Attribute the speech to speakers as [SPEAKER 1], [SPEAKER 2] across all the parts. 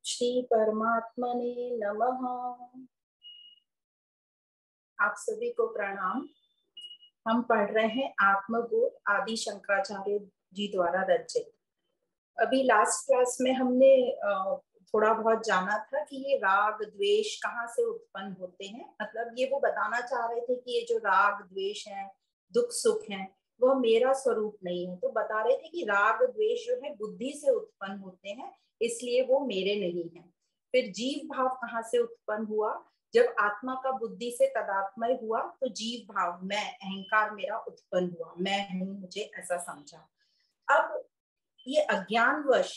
[SPEAKER 1] श्री परमात्मने नमः। आप सभी को प्रणाम। हम पढ़ रहे हैं आत्मबोध आदि शंकराचार्य जी द्वारा रचित। अभी लास्ट क्लास में हमने थोड़ा बहुत जाना था कि ये राग द्वेष कहाँ से उत्पन्न होते हैं। मतलब ये वो बताना चाह रहे थे कि ये जो राग द्वेष है, दुख सुख है, वह मेरा स्वरूप नहीं है। तो बता रहे थे कि राग द्वेष जो है बुद्धि से उत्पन्न होते हैं, इसलिए वो मेरे नहीं है। फिर जीव भाव कहाँ से उत्पन्न हुआ? जब आत्मा का बुद्धि से तदात्मय हुआ तो जीव भाव, मैं, अहंकार मेरा उत्पन्न हुआ। मैं हूं, मुझे ऐसा समझा। अब ये अज्ञानवश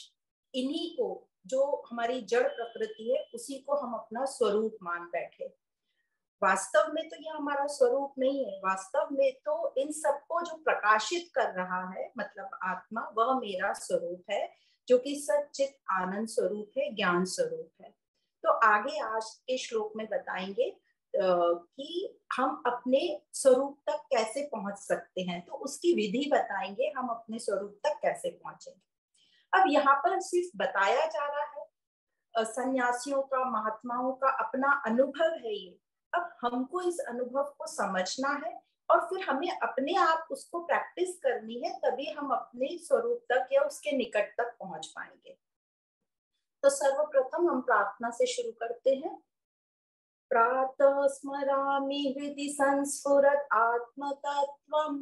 [SPEAKER 1] इन्हीं को, जो हमारी जड़ प्रकृति है, उसी को हम अपना स्वरूप मान बैठे। वास्तव में तो ये हमारा स्वरूप नहीं है। वास्तव में तो इन सबको जो प्रकाशित कर रहा है, मतलब आत्मा, वह मेरा स्वरूप है, जो कि सच्चित आनंद स्वरूप है, ज्ञान स्वरूप है। तो आगे आज के श्लोक में बताएंगे कि हम अपने स्वरूप तक कैसे पहुंच सकते हैं। तो उसकी विधि बताएंगे, हम अपने स्वरूप तक कैसे पहुंचेंगे। अब यहाँ पर सिर्फ बताया जा रहा है, सन्यासियों का, महात्माओं का अपना अनुभव है ये। अब हमको इस अनुभव को समझना है और फिर हमें अपने आप उसको प्रैक्टिस करनी है, तभी हम अपने स्वरूप तक या उसके निकट तक पहुंच पाएंगे। तो सर्वप्रथम हम प्रार्थना से शुरू करते हैं। प्रातः स्मरामि हृदि संस्फुरत् आत्मतत्त्वम्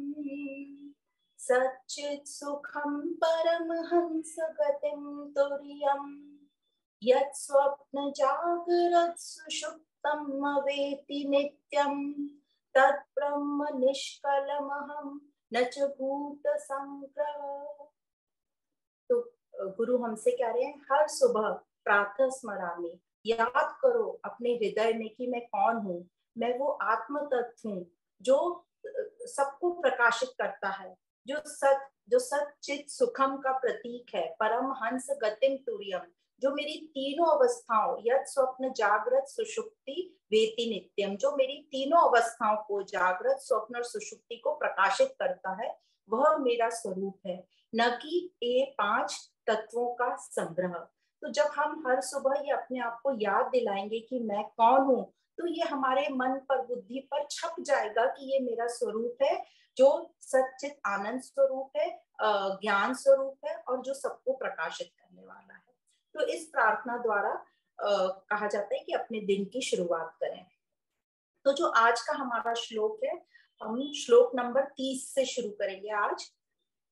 [SPEAKER 1] सच्चित् सुखं परमहंस गतिं तुर्यम् यत् स्वप्न जागृत सुषुप्तम् अवेति नित्यं तत् ब्रह्म निष्कलमहं न च भूत संग्रह। तो गुरु हमसे कह रहे हैं, हर सुबह प्रातः स्मरामि, याद करो अपने हृदय में कि मैं कौन हूँ। मैं वो आत्म तत्व हूँ जो सबको प्रकाशित करता है, जो सच्चित सुखम का प्रतीक है, परम हंस गतिम तुर्यम, जो मेरी तीनों अवस्थाओं, यद स्वप्न जागृत सुषुप्ति वेति नित्यम, जो मेरी तीनों अवस्थाओं को, जागृत, स्वप्न और सुषुप्ति को प्रकाशित करता है, वह मेरा स्वरूप है, न कि ये 5 तत्वों का संग्रह। तो जब हम हर सुबह ये अपने आप को याद दिलाएंगे कि मैं कौन हूँ, तो ये हमारे मन पर, बुद्धि पर छप जाएगा कि ये मेरा स्वरूप है, जो सच्चित आनंद स्वरूप है, ज्ञान स्वरूप है और जो सबको प्रकाशित करने वाला है। तो इस प्रार्थना द्वारा कहा जाता है कि अपने दिन की शुरुआत करें। तो जो आज का हमारा श्लोक है, हम श्लोक नंबर 30 से शुरू करेंगे आज।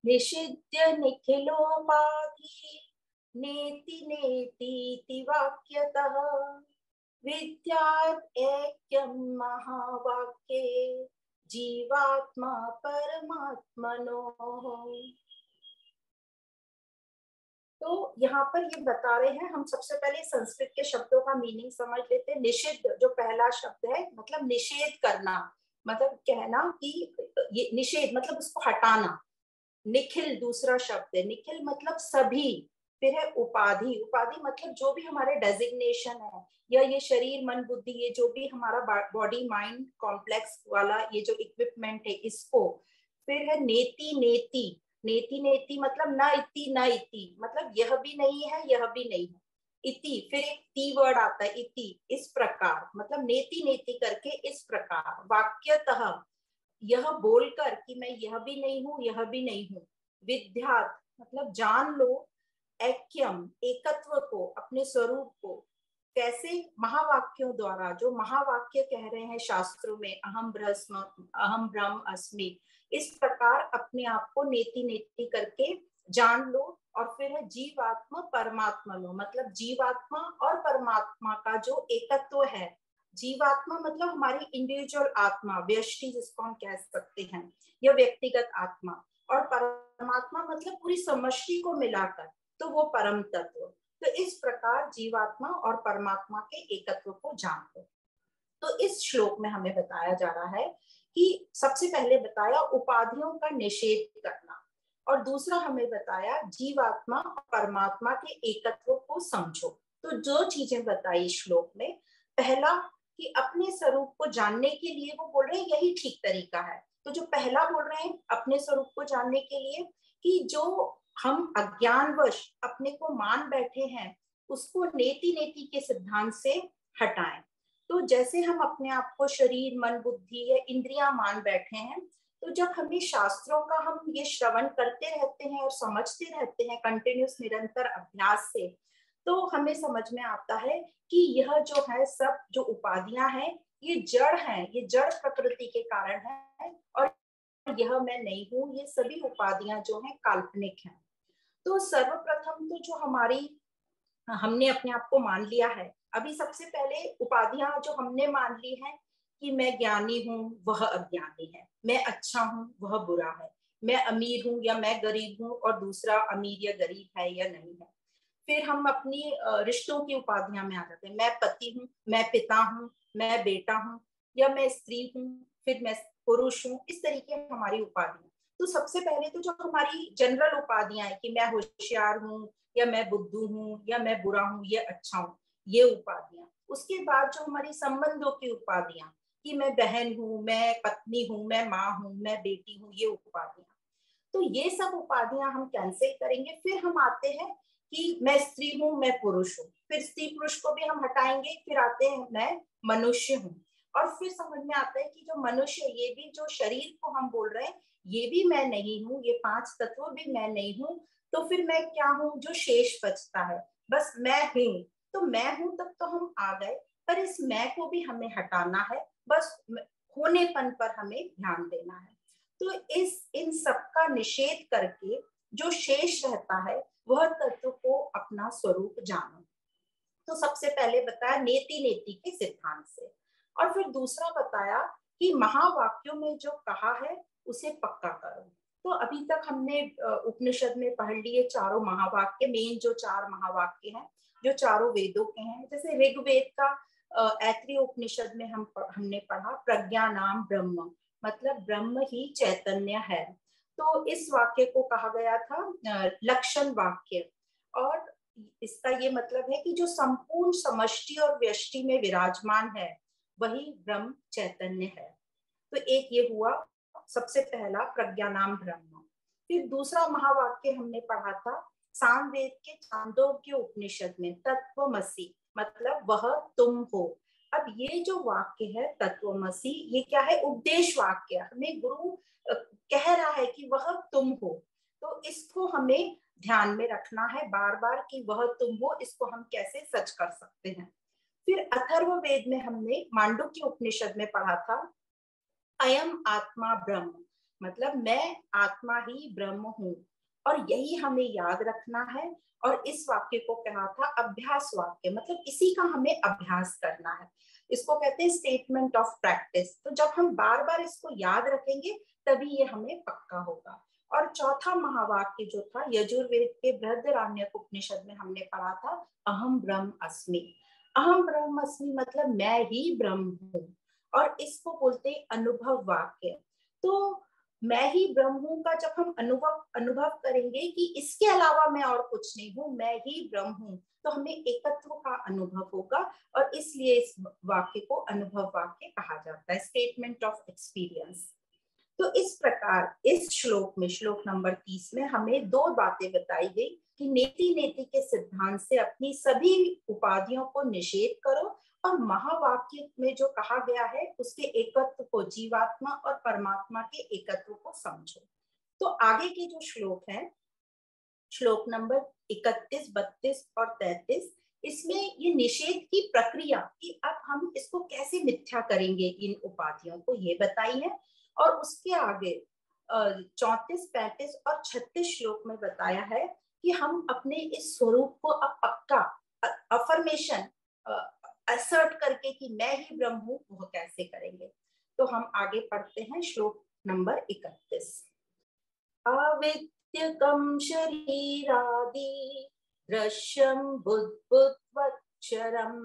[SPEAKER 1] निषिद्य निखिलोपाधि नेति नेति वाक्यतः विद्यात् ऐक्यं महावाक्ये जीवात्मा परमात्मनोः। तो यहाँ पर ये बता रहे हैं, हम सबसे पहले संस्कृत के शब्दों का मीनिंग समझ लेते हैं। निषिद्ध जो पहला शब्द है, मतलब निषेध करना, मतलब कहना कि ये निषेध मतलब उसको हटाना। निखिल दूसरा शब्द है, निखिल मतलब सभी। फिर है उपाधि, उपाधि मतलब जो भी हमारे डेजिग्नेशन है, या ये शरीर मन बुद्धि, ये जो भी हमारा बॉडी माइंड कॉम्प्लेक्स वाला ये जो इक्विपमेंट है, इसको। फिर है नेति नेति, नेति नेति मतलब न इति न इति, मतलब यह भी नहीं है यह भी नहीं है। इति, फिर एक टी वर्ड आता है, इति, इस प्रकार, मतलब नेति नेति करके इस प्रकार। वाक्यतः, यह बोलकर कि मैं यह भी नहीं हूं यह भी नहीं हूं। विद्यात् मतलब जान लो। ऐक्यम एकत्व को, अपने स्वरूप को। कैसे? महावाक्यों द्वारा, जो महावाक्य कह रहे हैं शास्त्रों में, अहम ब्रह्म अस्मि, इस प्रकार अपने आप को नेति नेति करके जान लो। और फिर है जीवात्मा परमात्मा लो, मतलब जीवात्मा और परमात्मा का जो एकत्व है। जीवात्मा मतलब हमारी इंडिविजुअल आत्मा, व्यष्टि जिसको हम कह सकते हैं, या व्यक्तिगत आत्मा। और परमात्मा मतलब पूरी समष्टि को मिलाकर, तो वो परम तत्व। तो इस प्रकार जीवात्मा और परमात्मा के एकत्व को जान लो। तो इस श्लोक में हमें बताया जा रहा है कि सबसे पहले बताया उपाधियों का निषेध करना, और दूसरा हमें बताया जीवात्मा और परमात्मा के एकत्व को समझो। तो जो चीजें बताई श्लोक में, पहला कि अपने स्वरूप को जानने के लिए वो बोल रहे हैं यही ठीक तरीका है। तो जो पहला बोल रहे हैं अपने स्वरूप को जानने के लिए, कि जो हम अज्ञानवश अपने को मान बैठे हैं, उसको नेति नेति के सिद्धांत से हटाएं। तो जैसे हम अपने आप को शरीर, मन, बुद्धि या इंद्रियां मान बैठे हैं, तो जब हमें शास्त्रों का हम ये श्रवण करते रहते हैं और समझते रहते हैं कंटिन्यूस निरंतर अभ्यास से, तो हमें समझ में आता है कि यह जो है सब जो उपाधियां हैं ये जड़ हैं, ये जड़ प्रकृति के कारण है, और यह मैं नहीं हूँ, ये सभी उपाधियां जो हैं काल्पनिक हैं। तो सर्वप्रथम तो जो हमारी हमने अपने आप को मान लिया है, अभी सबसे पहले उपाधियां जो हमने मान ली हैं कि मैं ज्ञानी हूँ, वह अज्ञानी है, मैं अच्छा हूँ, वह बुरा है, मैं अमीर हूँ या मैं गरीब हूँ और दूसरा अमीर या गरीब है या नहीं है। फिर हम अपनी रिश्तों की उपाधियां में आ जाते हैं, मैं पति हूँ, मैं पिता हूँ, मैं बेटा हूँ या मैं स्त्री हूँ, फिर मैं पुरुष हूँ, इस तरीके हमारी उपाधियां। तो सबसे पहले तो जो हमारी जनरल उपाधियां है कि मैं होशियार हूँ या मैं बुद्धू हूँ या मैं बुरा हूँ या अच्छा हूँ, ये उपाधियां। उसके बाद जो हमारी संबंधों की उपाधियां कि मैं बहन हूँ, मैं पत्नी हूँ, मैं माँ हूँ, मैं बेटी हूँ, ये उपाधियां। तो ये सब उपाधियां हम कैंसिल करेंगे। फिर हम आते हैं कि मैं स्त्री हूँ, मैं पुरुष हूँ, फिर स्त्री पुरुष को भी हम हटाएंगे, फिर आते हैं मैं मनुष्य हूँ, और फिर समझ में आता है कि जो मनुष्य, ये भी जो शरीर को हम बोल रहे हैं, ये भी मैं नहीं हूँ, ये 5 तत्व भी मैं नहीं हूँ। तो फिर मैं क्या हूँ? जो शेष बचता है, बस मैं हूँ। तो मैं हूँ तक तो हम आ गए, पर इस मैं को भी हमें हटाना है, बस होनेपन पर हमें ध्यान देना है। तो इन सब का निषेध करके जो शेष रहता है वह तत्व को अपना स्वरूप जानो। तो सबसे पहले बताया नेति नेति के सिद्धांत से, और फिर दूसरा बताया कि महावाक्यों में जो कहा है उसे पक्का करो। तो अभी तक हमने उपनिषद में पढ़ लिए चारों महावाक्य, मेन जो 4 महावाक्य हैं जो चारों वेदों के हैं। जैसे ऋग्वेद का ऐत्रेय उपनिषद में हमने पढ़ा प्रज्ञा नाम ब्रह्म, मतलब ब्रह्म ही चैतन्य है। तो इस वाक्य को कहा गया था लक्षण वाक्य, और इसका ये मतलब है कि जो संपूर्ण समष्टि और व्यष्टि में विराजमान है वही ब्रह्म चैतन्य है। तो एक ये हुआ सबसे पहला प्रज्ञा नाम ब्रह्म। फिर दूसरा महावाक्य हमने पढ़ा था सामवेद के छांदोग्य उपनिषद में तत्वमसि, मतलब वह तुम हो। अब ये जो वाक्य है तत्वमसि, ये क्या है? उपदेश वाक्य, हमें गुरु कह रहा है कि वह तुम हो। तो इसको हमें ध्यान में रखना है बार बार कि वह तुम हो, इसको हम कैसे सच कर सकते हैं। फिर अथर्ववेद में हमने मांडुक्य उपनिषद में पढ़ा था अयम आत्मा ब्रह्म, मतलब मैं आत्मा ही ब्रह्म हूँ, और यही हमें याद रखना है। और इस वाक्य को कहा था अभ्यास वाक्य, मतलब इसी का हमें अभ्यास करना है। इसको कहते हैं स्टेटमेंट ऑफ प्रैक्टिस। तो जब हम बार बार इसको याद रखेंगे तभी ये हमें पक्का होगा। और चौथा महावाक्य जो था यजुर्वेद के बृहदारण्यक उपनिषद में हमने पढ़ा था अहम ब्रह्म अस्मि। अहम ब्रह्म अस्मि मतलब मैं ही ब्रह्म हूँ, और इसको बोलते हैं अनुभव वाक्य। तो मैं ही ब्रह्म हूँ का जब हम अनुभव करेंगे कि इसके अलावा मैं और कुछ नहीं हूँ, मैं ही ब्रह्म हूँ, तो हमें एकत्व का अनुभव होगा, और इसलिए इस वाक्य को अनुभव वाक्य कहा जाता है, स्टेटमेंट ऑफ एक्सपीरियंस। तो इस प्रकार इस श्लोक में, श्लोक नंबर 30 में हमें 2 बातें बताई गई कि नेति नेति के सिद्धांत से अपनी सभी उपाधियों को निषेध करो, और महावाक्य में जो कहा गया है उसके एकत्व को, जीवात्मा और परमात्मा के एकत्व को समझो। तो आगे के जो श्लोक हैं, श्लोक नंबर 31, 32 और 33, इसमें ये निषेध की प्रक्रिया कि अब हम इसको कैसे मिथ्या करेंगे इन उपाधियों को, ये बताई है। और उसके आगे 34, 35 और 36 श्लोक में बताया है कि हम अपने इस स्वरूप को अब पक्का अफर्मेशन असर्ट करके कि मैं ही ब्रह्म हूं, वो कैसे करेंगे। तो हम आगे पढ़ते हैं श्लोक नंबर 31। अविद्यकं शरीरादि दृश्यं बुद्बुद्वच्चरम्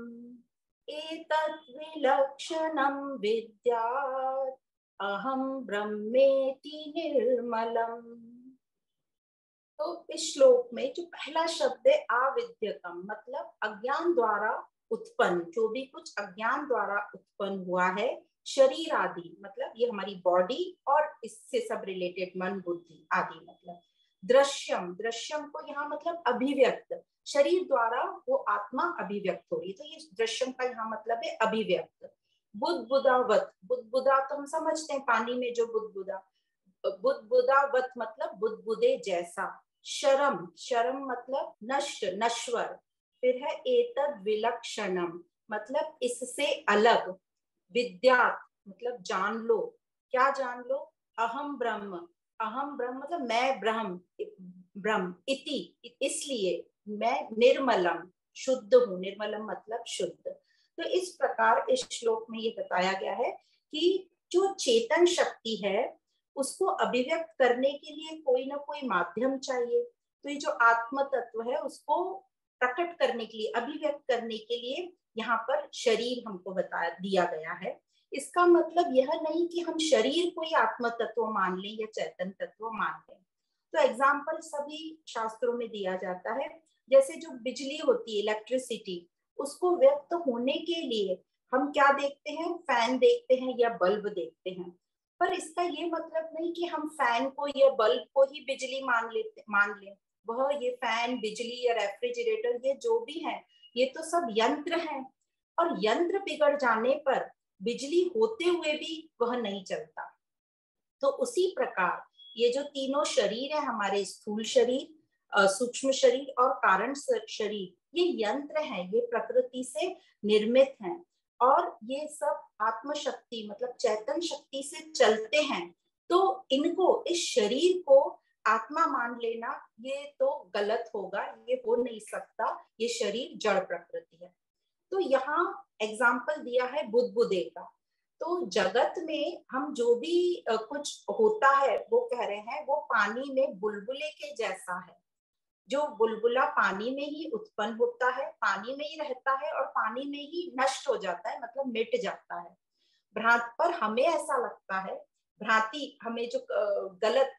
[SPEAKER 1] एतत् विलक्षणं विद्यात् अहं ब्रह्मेति निर्मलम्। तो इस श्लोक में जो पहला शब्द है अविद्यकम, मतलब अज्ञान द्वारा उत्पन्न, जो भी कुछ अज्ञान द्वारा उत्पन्न हुआ है, शरीर आदि मतलब ये हमारी बॉडी और इससे सब रिलेटेड मन बुद्धि आदि, मतलब दृश्यम, दृश्यम को यहाँ मतलब अभिव्यक्त, शरीर द्वारा वो आत्मा अभिव्यक्त हो रही है। तो ये दृश्यम का यहाँ मतलब है अभिव्यक्त। बुदबुदावत, बुदबुदा तो हम समझते हैं पानी में जो बुदबुदा, बुदबुदावत मतलब बुदबुदे जैसा। शरम, शरम मतलब नष्ट, नश्वर। फिर है एतद विलक्षणम मतलब इससे अलग। विद्यात मतलब जान लो, क्या जान लो? अहम ब्रह्म, अहम ब्रह्म मतलब मैं ब्रह्म, ब्रह्म इति इसलिए, मैं निर्मलम शुद्ध हूँ, निर्मलम मतलब शुद्ध। तो इस प्रकार इस श्लोक में ये बताया गया है कि जो चेतन शक्ति है उसको अभिव्यक्त करने के लिए कोई ना कोई माध्यम चाहिए। तो ये जो आत्म तत्व है उसको प्रकट करने के लिए, अभिव्यक्त करने के लिए यहाँ पर शरीर हमको बताया दिया गया है। इसका मतलब यह नहीं कि हम शरीर को ही आत्म तत्व मान लें या चैतन्य तत्व मान लें। तो एग्जाम्पल सभी शास्त्रों में दिया जाता है। जैसे जो बिजली होती है, इलेक्ट्रिसिटी, उसको व्यक्त होने के लिए हम क्या देखते हैं? फैन देखते हैं या बल्ब देखते हैं। पर इसका ये मतलब नहीं कि हम फैन को या बल्ब को ही बिजली मान लें। वह ये फैन, बिजली या रेफ्रिजरेटर, ये जो भी है ये तो सब यंत्र हैं, और यंत्र बिगड़ जाने पर बिजली होते हुए भी वह नहीं चलता। तो उसी प्रकार ये जो तीनों शरीर है हमारे, स्थूल शरीर, सूक्ष्म शरीर और कारण शरीर, ये यंत्र हैं, ये प्रकृति से निर्मित हैं, और ये सब आत्मशक्ति मतलब चैतन शक्ति से चलते हैं। तो इनको, इस शरीर को आत्मा मान लेना ये तो गलत होगा, ये हो नहीं सकता, ये शरीर जड़ प्रकृति है। तो यहाँ एग्जाम्पल दिया है बुदबुदे का। तो जगत में हम जो भी कुछ होता है वो कह रहे हैं वो पानी में बुलबुले के जैसा है। जो बुलबुला पानी में ही उत्पन्न होता है, पानी में ही रहता है और पानी में ही नष्ट हो जाता है, मतलब मिट जाता है। भ्रांत पर हमें ऐसा लगता है, भ्रांति हमें जो गलत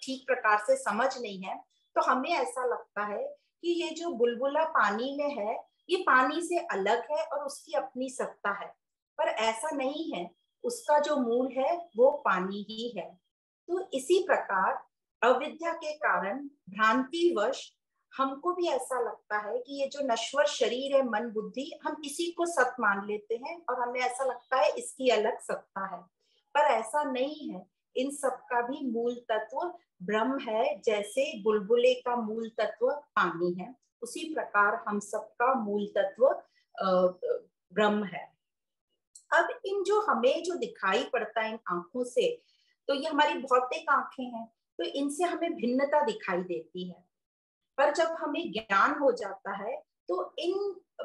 [SPEAKER 1] ठीक प्रकार से समझ नहीं है, तो हमें ऐसा लगता है कि ये जो बुलबुला पानी में है ये पानी से अलग है और उसकी अपनी सत्ता है। पर ऐसा नहीं है, उसका जो मूल है वो पानी ही है। तो इसी प्रकार अविद्या के कारण भ्रांतिवश हमको भी ऐसा लगता है कि ये जो नश्वर शरीर है, मन बुद्धि, हम इसी को सत मान लेते हैं और हमें ऐसा लगता है इसकी अलग सत्ता है। पर ऐसा नहीं है, इन सब का भी मूल तत्व ब्रह्म है। जैसे बुलबुले का मूल तत्व पानी है, उसी प्रकार हम सबका मूल तत्व ब्रह्म है। अब इन जो हमें जो दिखाई पड़ता है इन आंखों से, तो ये हमारी भौतिक आंखें हैं, तो इनसे हमें भिन्नता दिखाई देती है। पर जब हमें ज्ञान हो जाता है तो इन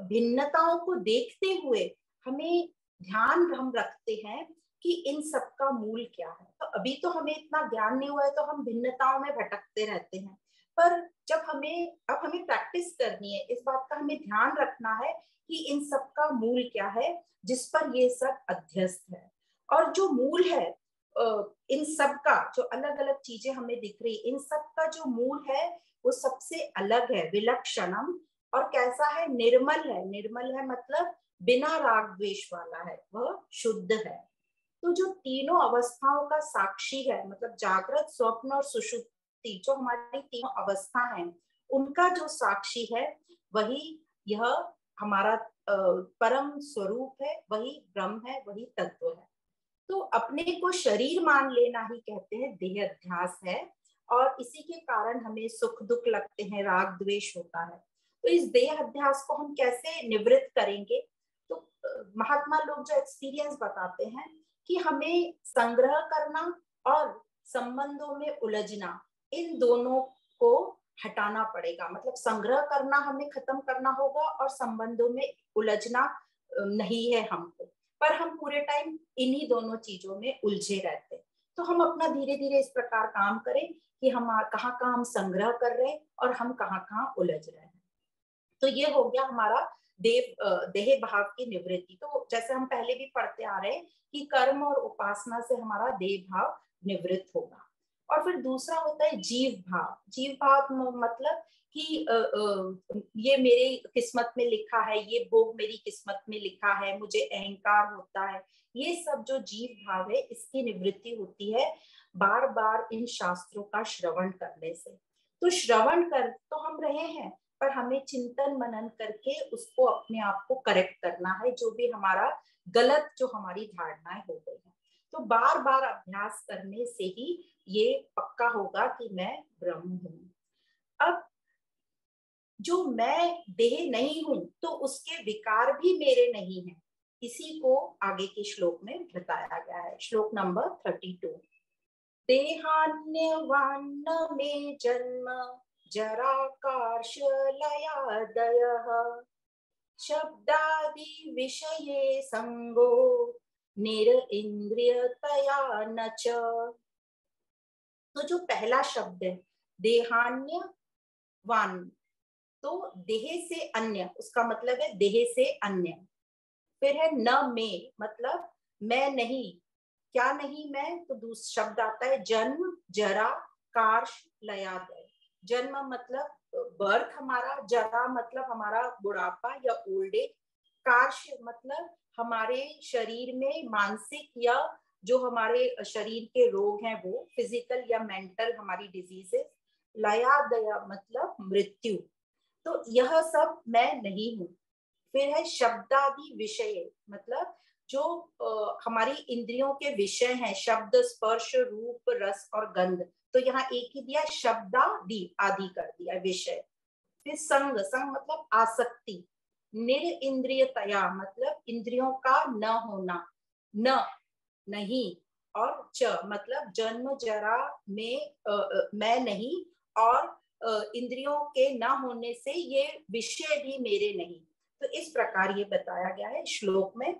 [SPEAKER 1] भिन्नताओं को देखते हुए हमें ध्यान हम रखते हैं कि इन सब का मूल क्या है। तो अभी तो हमें इतना ज्ञान नहीं हुआ है तो हम भिन्नताओं में भटकते रहते हैं। पर जब अब हमें प्रैक्टिस करनी है, इस बात का हमें ध्यान रखना है कि इन सब का मूल क्या है जिस पर ये सब अध्यस्त है। और जो मूल है इन सब का, जो अलग अलग चीजें हमें दिख रही, इन सब का जो मूल है वो सबसे अलग है, विलक्षणम। और कैसा है? निर्मल है। निर्मल है मतलब बिना राग द्वेष वाला है, वह शुद्ध है। तो जो तीनों अवस्थाओं का साक्षी है, मतलब जागृत, स्वप्न और सुषुप्ति, जो हमारी तीनों अवस्था हैं, उनका जो साक्षी है वही यह हमारा परम स्वरूप है, वही ब्रह्म है, वही तत्व है। तो अपने को शरीर मान लेना ही कहते हैं देह अध्यास है, और इसी के कारण हमें सुख दुख लगते हैं, राग द्वेष होता है। तो इस देह अध्यास को हम कैसे निवृत्त करेंगे? तो महात्मा लोग जो एक्सपीरियंस बताते हैं कि हमें संग्रह करना और संबंधों में उलझना, इन दोनों को हटाना पड़ेगा। मतलब संग्रह करना हमें खत्म करना होगा और संबंधों में उलझना नहीं है हमको। पर हम पूरे टाइम इन्हीं दोनों चीजों में उलझे रहते हैं। तो हम अपना धीरे धीरे इस प्रकार काम करें कि हम कहाँ कहाँ हम संग्रह कर रहे हैं और हम कहाँ कहाँ उलझ रहे हैं। तो ये हो गया हमारा देह भाव की निवृत्ति। तो जैसे हम पहले भी पढ़ते आ रहे हैं कि कर्म और उपासना से हमारा देह भाव निवृत्त होगा। और फिर दूसरा होता है जीव भाव। जीव भाव मतलब कि ये मेरे किस्मत में लिखा है, ये भोग मेरी किस्मत में लिखा है, मुझे अहंकार होता है। ये सब जो जीव भाव है इसकी निवृत्ति होती है बार बार इन शास्त्रों का श्रवण करने से। तो श्रवण कर तो हम रहे हैं, पर हमें चिंतन मनन करके उसको अपने आप को करेक्ट करना है, जो भी हमारा गलत जो हमारी धारणाएं हो गई है। तो बार बार अभ्यास करने से ही ये पक्का होगा कि मैं ब्रह्म हूँ। अब जो मैं देह नहीं हूं तो उसके विकार भी मेरे नहीं है, इसी को आगे के श्लोक में बताया गया है। श्लोक नंबर 32। देहान्यवान्न मे जन्म जरा कार्शलयादयः शब्दादि विषये संगो निरिंद्रियतया न च। तो जो पहला शब्द है देहान्यवान, तो देह से अन्य, उसका मतलब है देह से अन्य। फिर है न में, मतलब मैं नहीं, क्या नहीं मैं, तो दूसरा शब्द आता है जन्म जरा कार्श लयादय। जन्म मतलब बर्थ हमारा, जरा मतलब हमारा बुढ़ापा या ओल्ड एज, कार्श मतलब हमारे शरीर में मानसिक या जो हमारे शरीर के रोग हैं वो फिजिकल या मेंटल हमारी डिजीजेस, लयादया मतलब मृत्यु। तो यह सब मैं नहीं हूँ। फिर है शब्दादि विषय, मतलब जो हमारी इंद्रियों के विषय हैं, शब्द स्पर्श रूप रस और गंध, तो यहाँ एक ही दिया शब्दादि, आदि कर दिया विषय। फिर संग, संग मतलब आसक्ति, निर इंद्रियतया मतलब इंद्रियों का न होना, न नहीं, और च मतलब जन्म जरा में मैं नहीं, और इंद्रियों के न होने से ये विषय भी मेरे नहीं। तो इस प्रकार ये बताया गया है श्लोक में।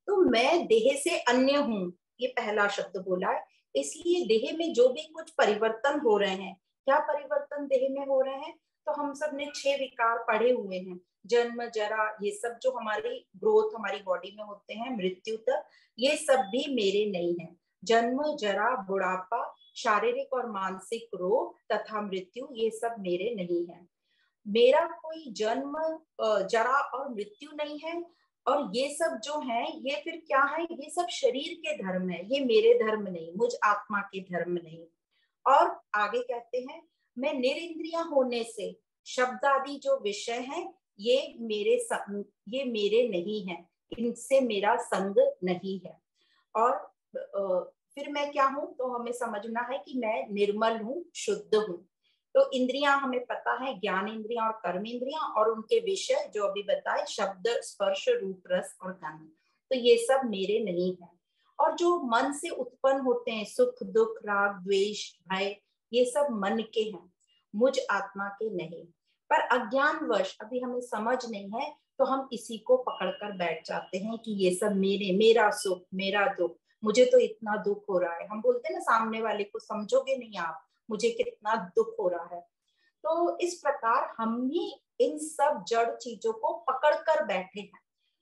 [SPEAKER 1] तो मैं देह से अन्य हूं, ये पहला शब्द बोला है, इसलिए देह में जो भी कुछ परिवर्तन हो रहे हैं, क्या परिवर्तन देह में हो रहे हैं, तो हम सब ने 6 विकार पढ़े हुए हैं, जन्म जरा, ये सब जो हमारी ग्रोथ हमारी बॉडी में होते हैं मृत्यु तक, ये सब भी मेरे नहीं है। जन्म जरा बुढ़ापा, शारीरिक और मानसिक रोग तथा मृत्यु, ये सब मेरे नहीं है। मेरा कोई जन्म जरा और मृत्यु नहीं है, और ये सब जो है ये फिर क्या है, ये सब शरीर के धर्म है, ये मेरे धर्म नहीं, मुझ आत्मा के धर्म नहीं। और आगे कहते हैं मैं निरिंद्रिय होने से शब्द आदि जो विषय है ये ये मेरे नहीं है, इनसे मेरा संग नहीं है। और फिर मैं क्या हूं, तो हमें समझना है कि मैं निर्मल हूँ, शुद्ध हूँ। तो इंद्रियां हमें पता है, ज्ञान इंद्रियां और कर्म इंद्रियां, और उनके विषय जो अभी बताए शब्द स्पर्श रूप रस और गंध, तो ये सब मेरे नहीं है। और जो मन से उत्पन्न होते हैं सुख दुख राग द्वेष भय, ये सब मन के हैं, मुझ आत्मा के नहीं। पर अज्ञानवश अभी हमें समझ नहीं है, तो हम इसी को पकड़कर बैठ जाते हैं कि ये सब मेरे, मेरा सुख मेरा दुख, मुझे तो इतना दुख हो रहा है। हम बोलते हैं ना सामने वाले को, समझोगे नहीं आप, मुझे कितना दुख हो रहा है। तो इस प्रकार हम ही इन सब जड़ चीजों को पकड़ कर बैठे हैं,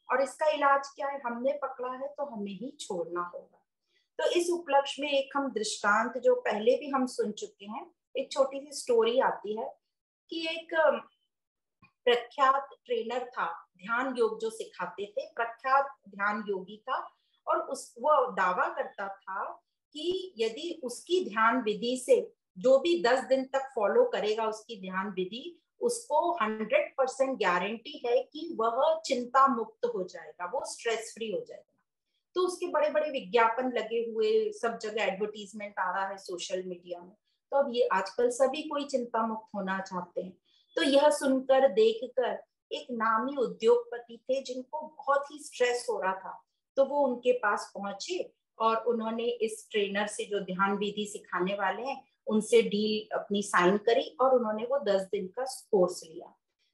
[SPEAKER 1] और इसका इलाज क्या है, हमने पकड़ा है तो हमें ही छोड़ना होगा। तो इस उपलक्ष्य में एक हम दृष्टांत जो पहले भी हम सुन चुके हैं, एक छोटी सी स्टोरी आती है कि एक प्रख्यात ट्रेनर था, ध्यान योग जो सिखाते थे, प्रख्यात ध्यान योगी था, और वो दावा करता था कि यदि उसकी ध्यान विधि से जो भी 10 दिन तक फॉलो करेगा उसकी ध्यान विधि, उसको 100% गारंटी है कि वह चिंता मुक्त हो जाएगा, वो स्ट्रेस फ्री हो जाएगा। तो उसके बड़े बड़े विज्ञापन लगे हुए, सब जगह एडवर्टीजमेंट आ रहा है सोशल मीडिया में। तो अब ये आजकल सभी कोई चिंता मुक्त होना चाहते हैं। तो यह सुनकर देखकर एक नामी उद्योगपति थे जिनको बहुत ही स्ट्रेस हो रहा था, तो वो उनके पास पहुंचे और उन्होंने इस ट्रेनर से, जो ध्यान विधि सिखाने वाले हैं, उनसे डील अपनी साइन करी, और उन्होंने वो 10 दिन का कोर्स लिया।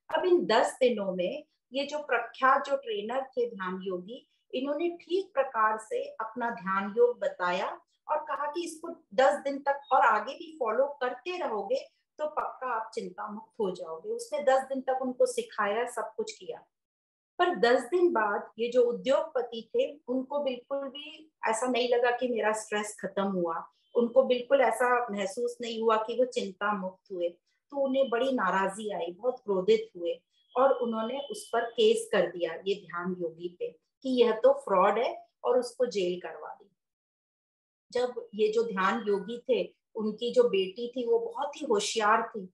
[SPEAKER 1] अब इन 10 दिनों में ये जो प्रख्यात जो ट्रेनर थे ध्यान योगी, इन्होंने ठीक प्रकार से अपना ध्यान योग बताया और कहा कि इसको 10 दिन तक और आगे भी फॉलो करते रहोगे तो पक्का आप चिंता मुक्त हो जाओगे। उसने 10 दिन तक उनको सिखाया, सब कुछ किया। पर 10 दिन बाद ये जो उद्योगपति थे, उनको बिल्कुल भी ऐसा नहीं लगा कि मेरा स्ट्रेस खत्म हुआ, उनको बिल्कुल ऐसा महसूस नहीं हुआ कि वो चिंता मुक्त हुए। तो उन्हें बड़ी नाराजी आई, बहुत क्रोधित हुए, और उन्होंने उस पर केस कर दिया ये ध्यान योगी पे कि यह तो फ्रॉड है, और उसको जेल करवा दी। जब ये जो ध्यान योगी थे उनकी जो बेटी थी वो बहुत ही होशियार थी।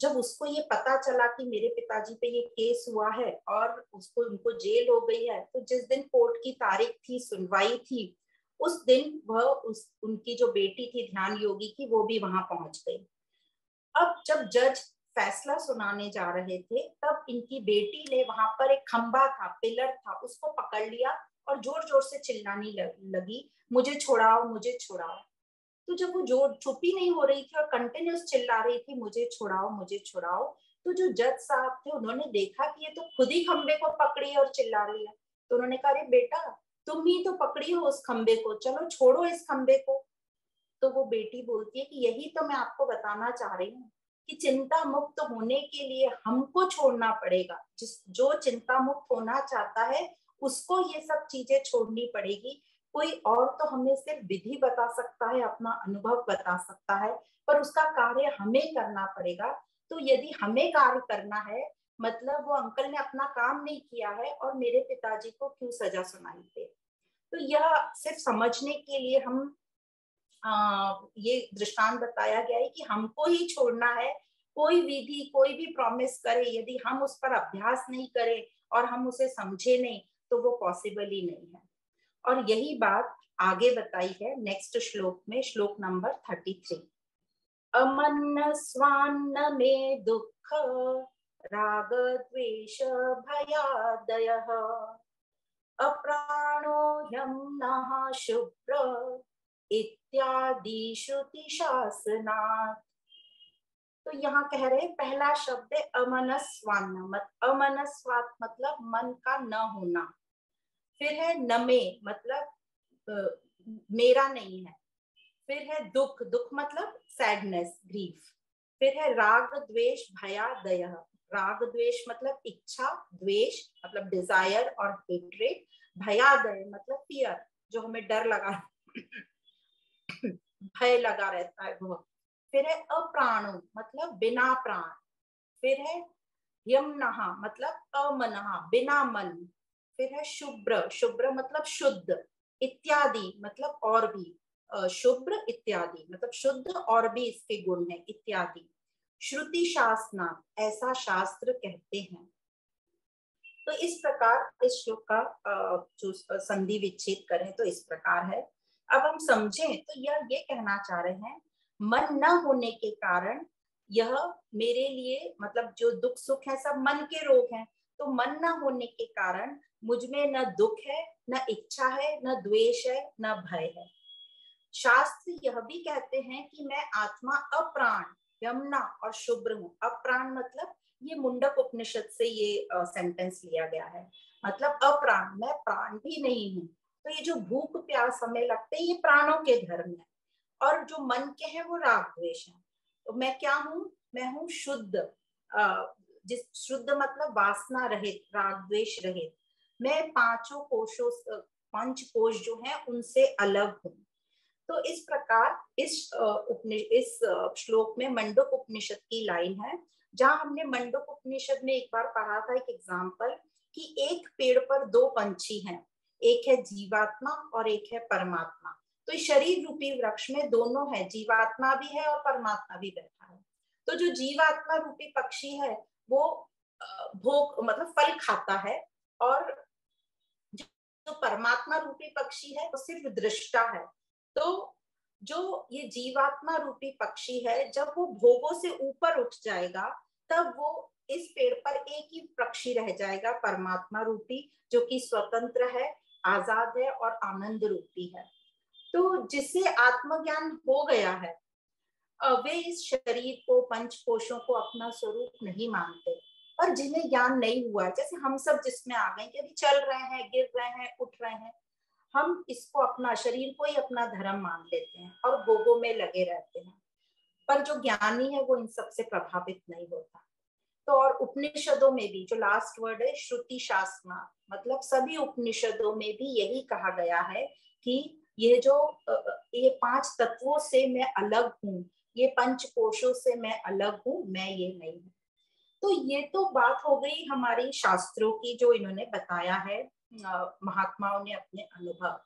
[SPEAKER 1] जब उसको ये पता चला कि मेरे पिताजी पे ये केस हुआ है और उनको जेल हो गई है, तो जिस दिन कोर्ट की तारीख थी, सुनवाई थी, उस दिन वह उनकी जो बेटी थी ध्यान योगी की, वो भी वहां पहुंच गई। अब जब जज फैसला सुनाने जा रहे थे, तब इनकी बेटी ने वहां पर एक खंबा था, पिलर था, उसको पकड़ लिया और जोर जोर से चिल्लाने लगी, मुझे छुड़ाओ, मुझे छुड़ाओ। तो जब वो जोर चुप्पी नहीं हो रही थी और कंटिन्यूस चिल्ला रही थी, मुझे छुड़ाओ, मुझे छुड़ाओ, तो जो जज साहब थे उन्होंने देखा कि ये तो खुद ही खंबे को पकड़ी है और चिल्ला रही है। तो उन्होंने कहा, अरे बेटा, तुम ही तो पकड़ी हो उस खंबे को, चलो छोड़ो इस खंबे को। तो वो बेटी बोलती है कि यही तो मैं आपको बताना चाह रही हूँ कि चिंता मुक्त होने के लिए हमको छोड़ना पड़ेगा। जो चिंता मुक्त होना चाहता है उसको ये सब चीजें छोड़नी पड़ेगी। कोई और तो हमें सिर्फ विधि बता सकता है, अपना अनुभव बता सकता है, पर उसका कार्य हमें करना पड़ेगा। तो यदि हमें कार्य करना है, मतलब वो अंकल ने अपना काम नहीं किया है और मेरे पिताजी को क्यों सजा सुनाई दे। तो यह सिर्फ समझने के लिए हम ये दृष्टांत बताया गया है कि हमको ही छोड़ना है। कोई विधि, कोई भी प्रॉमिस करे, यदि हम उस पर अभ्यास नहीं करें और हम उसे समझे नहीं, तो वो पॉसिबल ही नहीं है। और यही बात आगे बताई है नेक्स्ट श्लोक में, श्लोक नंबर 33। अमन्न स्वान्न में दुख राग द्वेष भयादयः अप्राणो ह्यं नः शुभ्र इत्यादि श्रुति शासनात्। तो यहाँ कह रहे पहला शब्द है अमनस्वान्न, अमनस्वात मतलब मन का न होना। फिर है नमे मतलब मेरा नहीं है। फिर है दुख, दुख मतलब सैडनेस, ग्रीफ। फिर है राग द्वेष भयादय, राग द्वेष मतलब इच्छा, द्वेष मतलब डिजायर और हेट्रेड, भयादय मतलब फियर, जो हमें डर लगा भय लगा रहता है वो। फिर है अप्राणो मतलब बिना प्राण। फिर है यमनहा मतलब अमनहा बिना मन। फिर है शुभ्र, शुभ्र मतलब शुद्ध। इत्यादि मतलब और भी, शुभ्र इत्यादि मतलब शुद्ध और भी इसके गुण है, इत्यादि। श्रुति शासना, ऐसा शास्त्र कहते हैं। तो इस प्रकार इस श्लोक का जो संधि विच्छेद करें तो इस प्रकार है। अब हम समझें तो यह ये कहना चाह रहे हैं, मन न होने के कारण यह मेरे लिए, मतलब जो दुख सुख है सब मन के रोग हैं, तो मन न होने के कारण मुझ में न दुख है, न इच्छा है, न द्वेष है, न भय है। शास्त्र यह भी कहते हैं कि मैं आत्मा अप्राण, यमुना और शुभ्र हूँ। अप्राण मतलब ये मुंडक उपनिषद से ये सेंटेंस लिया गया है, मतलब अप्राण, मैं प्राण भी नहीं हूँ। तो ये जो भूख प्यास हमें लगते हैं, ये प्राणों के धर्म है, और जो मन के हैं वो राग द्वेष है। तो मैं क्या हूँ? मैं हूँ शुद्ध, जिस शुद्ध मतलब वासना रहित, राग द्वेष रहित। मैं पांचों कोशों, पंच कोश जो है उनसे अलग हूँ। तो इस प्रकार इस श्लोक में मंडूक उपनिषद की लाइन है, जहां हमने मंडूक उपनिषद में एक बार पढ़ा था एक एग्जाम्पल, कि एक पेड़ पर दो पंछी हैं, एक है जीवात्मा और एक है परमात्मा। तो इस शरीर रूपी वृक्ष में दोनों है, जीवात्मा भी है और परमात्मा भी बैठा है। तो जो जीवात्मा रूपी पक्षी है वो भोग मतलब फल खाता है, और जो परमात्मा रूपी पक्षी है वो सिर्फ दृष्टा है। तो जो ये जीवात्मा रूपी पक्षी है, जब वो भोगों से ऊपर उठ जाएगा, तब वो इस पेड़ पर एक ही पक्षी रह जाएगा, परमात्मा रूपी, जो कि स्वतंत्र है, आजाद है और आनंद रूपी है। तो जिसे आत्मज्ञान हो गया है, वे इस शरीर को, पंच कोशों को अपना स्वरूप नहीं मानते। और जिन्हें ज्ञान नहीं हुआ है, जैसे हम सब जिसमें आ गए कि अभी चल रहे हैं, गिर रहे हैं, उठ रहे हैं, हम इसको, अपना शरीर को ही अपना धर्म मान लेते हैं और भोगों में लगे रहते हैं। पर जो ज्ञानी है वो इन सब से प्रभावित नहीं होता। तो और उपनिषदों में भी जो लास्ट वर्ड है श्रुति शासना, मतलब सभी उपनिषदों में भी यही कहा गया है कि ये जो ये पांच तत्वों से मैं अलग हूँ, ये पंच कोशों से मैं अलग हूँ, मैं ये नहीं हूँ। तो ये तो बात हो गई हमारी शास्त्रों की, जो इन्होंने बताया है महात्माओं ने अपने अनुभव।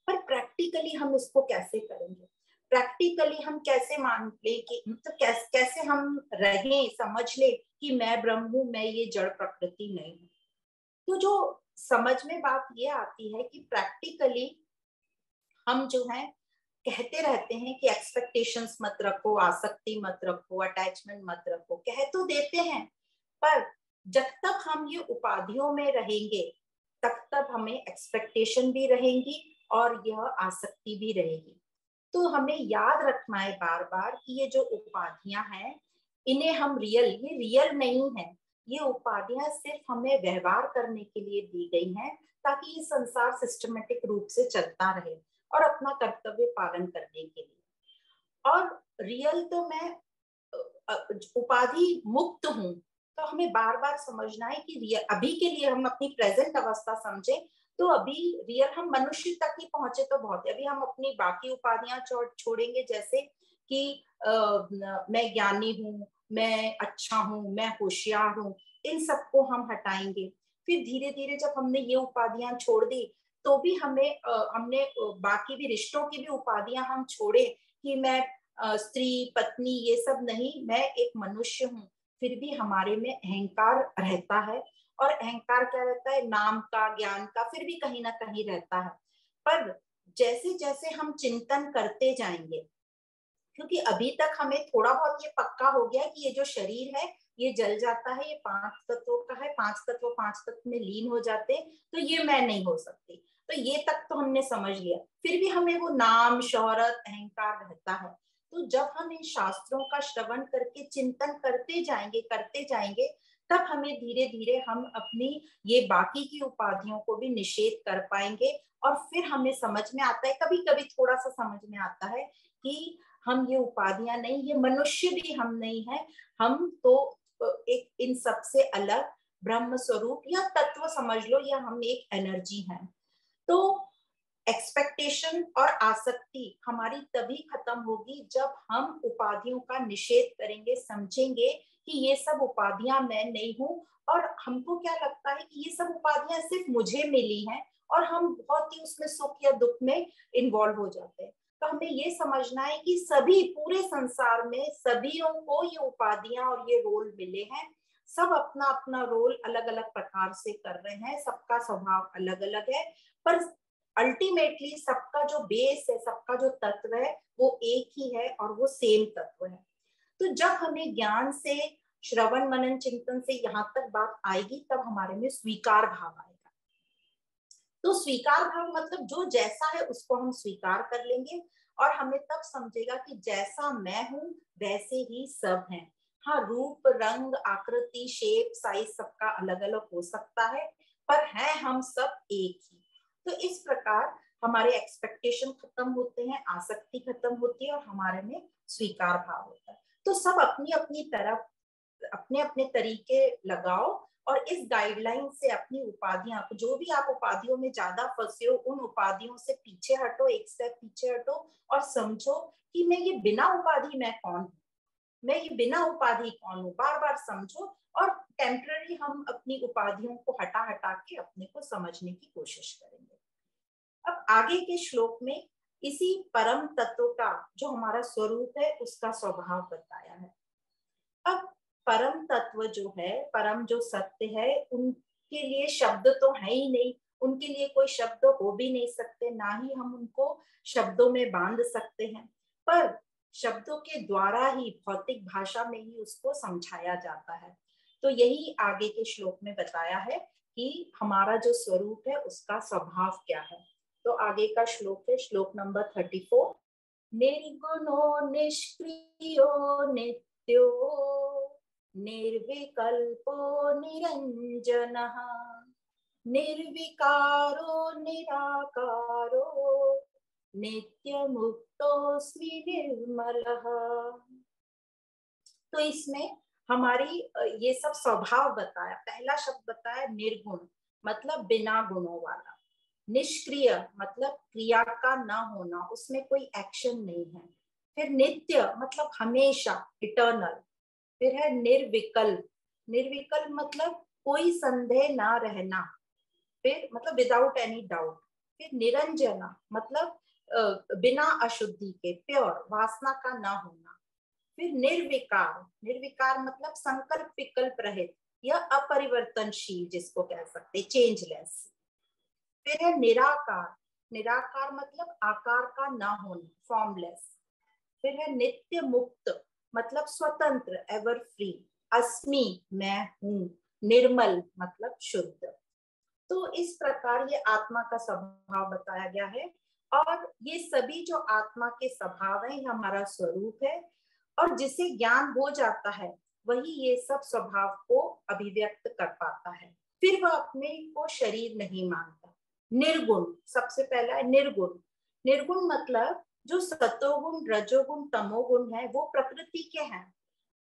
[SPEAKER 1] पर प्रैक्टिकली हम इसको कैसे करेंगे? प्रैक्टिकली हम कैसे मान ले कि मतलब कैसे हम रहें, समझ ले कि मैं ब्रह्म हूं, मैं ये जड़ प्रकृति नहीं हूँ। तो जो समझ में बात ये आती है कि प्रैक्टिकली हम जो है कहते रहते हैं कि एक्सपेक्टेशंस मत रखो, आसक्ति मत रखो, अटैचमेंट मत रखो, कह तो देते हैं, पर जब तक हम ये उपाधियों में रहेंगे तब तक हमें एक्सपेक्टेशन भी रहेंगी और यह आसक्ति भी रहेगी। तो हमें याद रखना है बार बार कि ये जो उपाधियां हैं इन्हें हम ये रियल नहीं है। ये उपाधियां सिर्फ हमें व्यवहार करने के लिए दी गई हैं ताकि ये संसार सिस्टमेटिक रूप से चलता रहे और अपना कर्तव्य पालन करने के लिए। और रियल तो मैं उपाधि मुक्त हूँ। तो हमें बार बार समझना है कि रियल अभी के लिए हम अपनी प्रेजेंट अवस्था समझे तो अभी रियल हम मनुष्य तक ही पहुंचे तो बहुत है। अभी हम अपनी बाकी उपाधियां छोड़ेंगे, जैसे कि मैं ज्ञानी हूँ, मैं अच्छा हूँ, मैं होशियार हूँ, इन सबको हम हटाएंगे। फिर धीरे धीरे जब हमने ये उपाधियां छोड़ दी तो भी हमने बाकी भी रिश्तों की भी उपाधियां हम छोड़े कि मैं स्त्री पत्नी ये सब नहीं, मैं एक मनुष्य हूँ। फिर भी हमारे में अहंकार रहता है, और अहंकार क्या रहता है, नाम का, ज्ञान का, फिर भी कहीं ना कहीं रहता है। पर जैसे जैसे हम चिंतन करते जाएंगे, क्योंकि अभी तक हमें थोड़ा बहुत ये पक्का हो गया कि ये जो शरीर है ये जल जाता है, ये 5 तत्वों का है, 5 तत्व 5 तत्व में लीन हो जाते हैं, तो ये मैं नहीं हो सकती। तो ये तक तो हमने समझ लिया, फिर भी हमें वो नाम शोहरत अहंकार रहता है। तो जब हम इन शास्त्रों का श्रवण करके चिंतन करते जाएंगे तब हमें धीरे धीरे हम अपनी ये बाकी की उपाधियों को भी निषेध कर पाएंगे। और फिर हमें समझ में आता है, कभी कभी थोड़ा सा समझ में आता है कि हम ये उपाधियां नहीं, ये मनुष्य भी हम नहीं है, हम तो एक इन सब से अलग ब्रह्म स्वरूप या तत्व समझ लो, या हम एक एनर्जी है। तो एक्सपेक्टेशन और आसक्ति हमारी तभी खत्म होगी जब हम उपाधियों का निषेध करेंगे, समझेंगे कि ये सब उपाधियां मैं नहीं हूँ। और हमको क्या लगता है कि ये सब उपाधियां सिर्फ मुझे मिली हैं, और हम बहुत ही उसमें सुख या दुख में इन्वॉल्व हो जाते हैं। तो हमें ये समझना है कि सभी पूरे संसार में सभीयों को ये उपाधियां और ये रोल मिले हैं। सब अपना अपना रोल अलग अलग प्रकार से कर रहे हैं, सबका स्वभाव अलग अलग है, पर अल्टीमेटली सबका जो बेस है, सबका जो तत्व है वो एक ही है और वो सेम तत्व है। तो जब हमें ज्ञान से, श्रवण मनन चिंतन से यहाँ तक बात आएगी तब हमारे में स्वीकार भाव आएगा। तो स्वीकार भाव मतलब जो जैसा है उसको हम स्वीकार कर लेंगे, और हमें तब समझेगा कि जैसा मैं हूं वैसे ही सब हैं। हाँ, रूप रंग आकृति शेप साइज सबका अलग अलग हो सकता है, पर है हम सब एक ही। तो इस प्रकार हमारे एक्सपेक्टेशन खत्म होते हैं, आसक्ति खत्म होती है, और हमारे में स्वीकार भाव होता है। तो सब अपनी अपनी तरफ अपने अपने तरीके लगाओ, और इस गाइडलाइन से अपनी उपाधियां, जो भी आप उपाधियों में ज्यादा फंसे हो उन उपाधियों से पीछे हटो, एक स्टेप पीछे हटो, और समझो कि मैं ये बिना उपाधि मैं कौन हूँ, मैं ये बिना उपाधि कौन हूँ, बार बार समझो। और टेम्पररी हम अपनी उपाधियों को हटा हटा के अपने को समझने की कोशिश करेंगे। अब आगे के श्लोक में इसी परम तत्व का जो हमारा स्वरूप है उसका स्वभाव बताया है। अब परम तत्व जो है, परम जो सत्य है, उनके लिए शब्द तो है ही नहीं, उनके लिए कोई शब्द हो भी नहीं सकते, ना ही हम उनको शब्दों में बांध सकते हैं, पर शब्दों के द्वारा ही भौतिक भाषा में ही उसको समझाया जाता है। तो यही आगे के श्लोक में बताया है कि हमारा जो स्वरूप है उसका स्वभाव क्या है। तो आगे का श्लोक है श्लोक नंबर 34। निर्गुणो निष्क्रियो नित्यो निर्विकल्पो निरंजनः निर्विकारो निराकारो नित्यमुक्तोऽस्मि निर्मलः। तो इसमें हमारी ये सब स्वभाव बताया। पहला शब्द बताया निर्गुण, मतलब बिना गुणों वाला। निष्क्रिय मतलब क्रिया का ना होना, उसमें कोई एक्शन नहीं है। फिर नित्य मतलब हमेशा, इटर्नल। फिर है निर्विकल्प, निर्विकल्प मतलब कोई संदेह ना रहना, फिर मतलब विदाउट एनी डाउट। फिर निरंजना मतलब बिना अशुद्धि के, प्योर, वासना का ना होना। फिर निर्विकार, निर्विकार मतलब संकल्प विकल्प रहित या अपरिवर्तनशील, जिसको कह सकते चेंजलेस। फिर है निराकार, निराकार मतलब आकार का ना होना, फॉर्मलेस। फिर है नित्य मुक्त मतलब स्वतंत्र, एवर फ्री। अस्मि मैं हूं, निर्मल मतलब शुद्ध। तो इस प्रकार ये आत्मा का स्वभाव बताया गया है। और ये सभी जो आत्मा के स्वभाव है हमारा स्वरूप है, और जिसे ज्ञान हो जाता है वही ये सब स्वभाव को अभिव्यक्त कर पाता है। फिर वह अपने को शरीर नहीं मानता। निर्गुण, सबसे पहला है निर्गुण। निर्गुण मतलब जो सतोगुण, रजोगुण, तमोगुण है वो प्रकृति के हैं,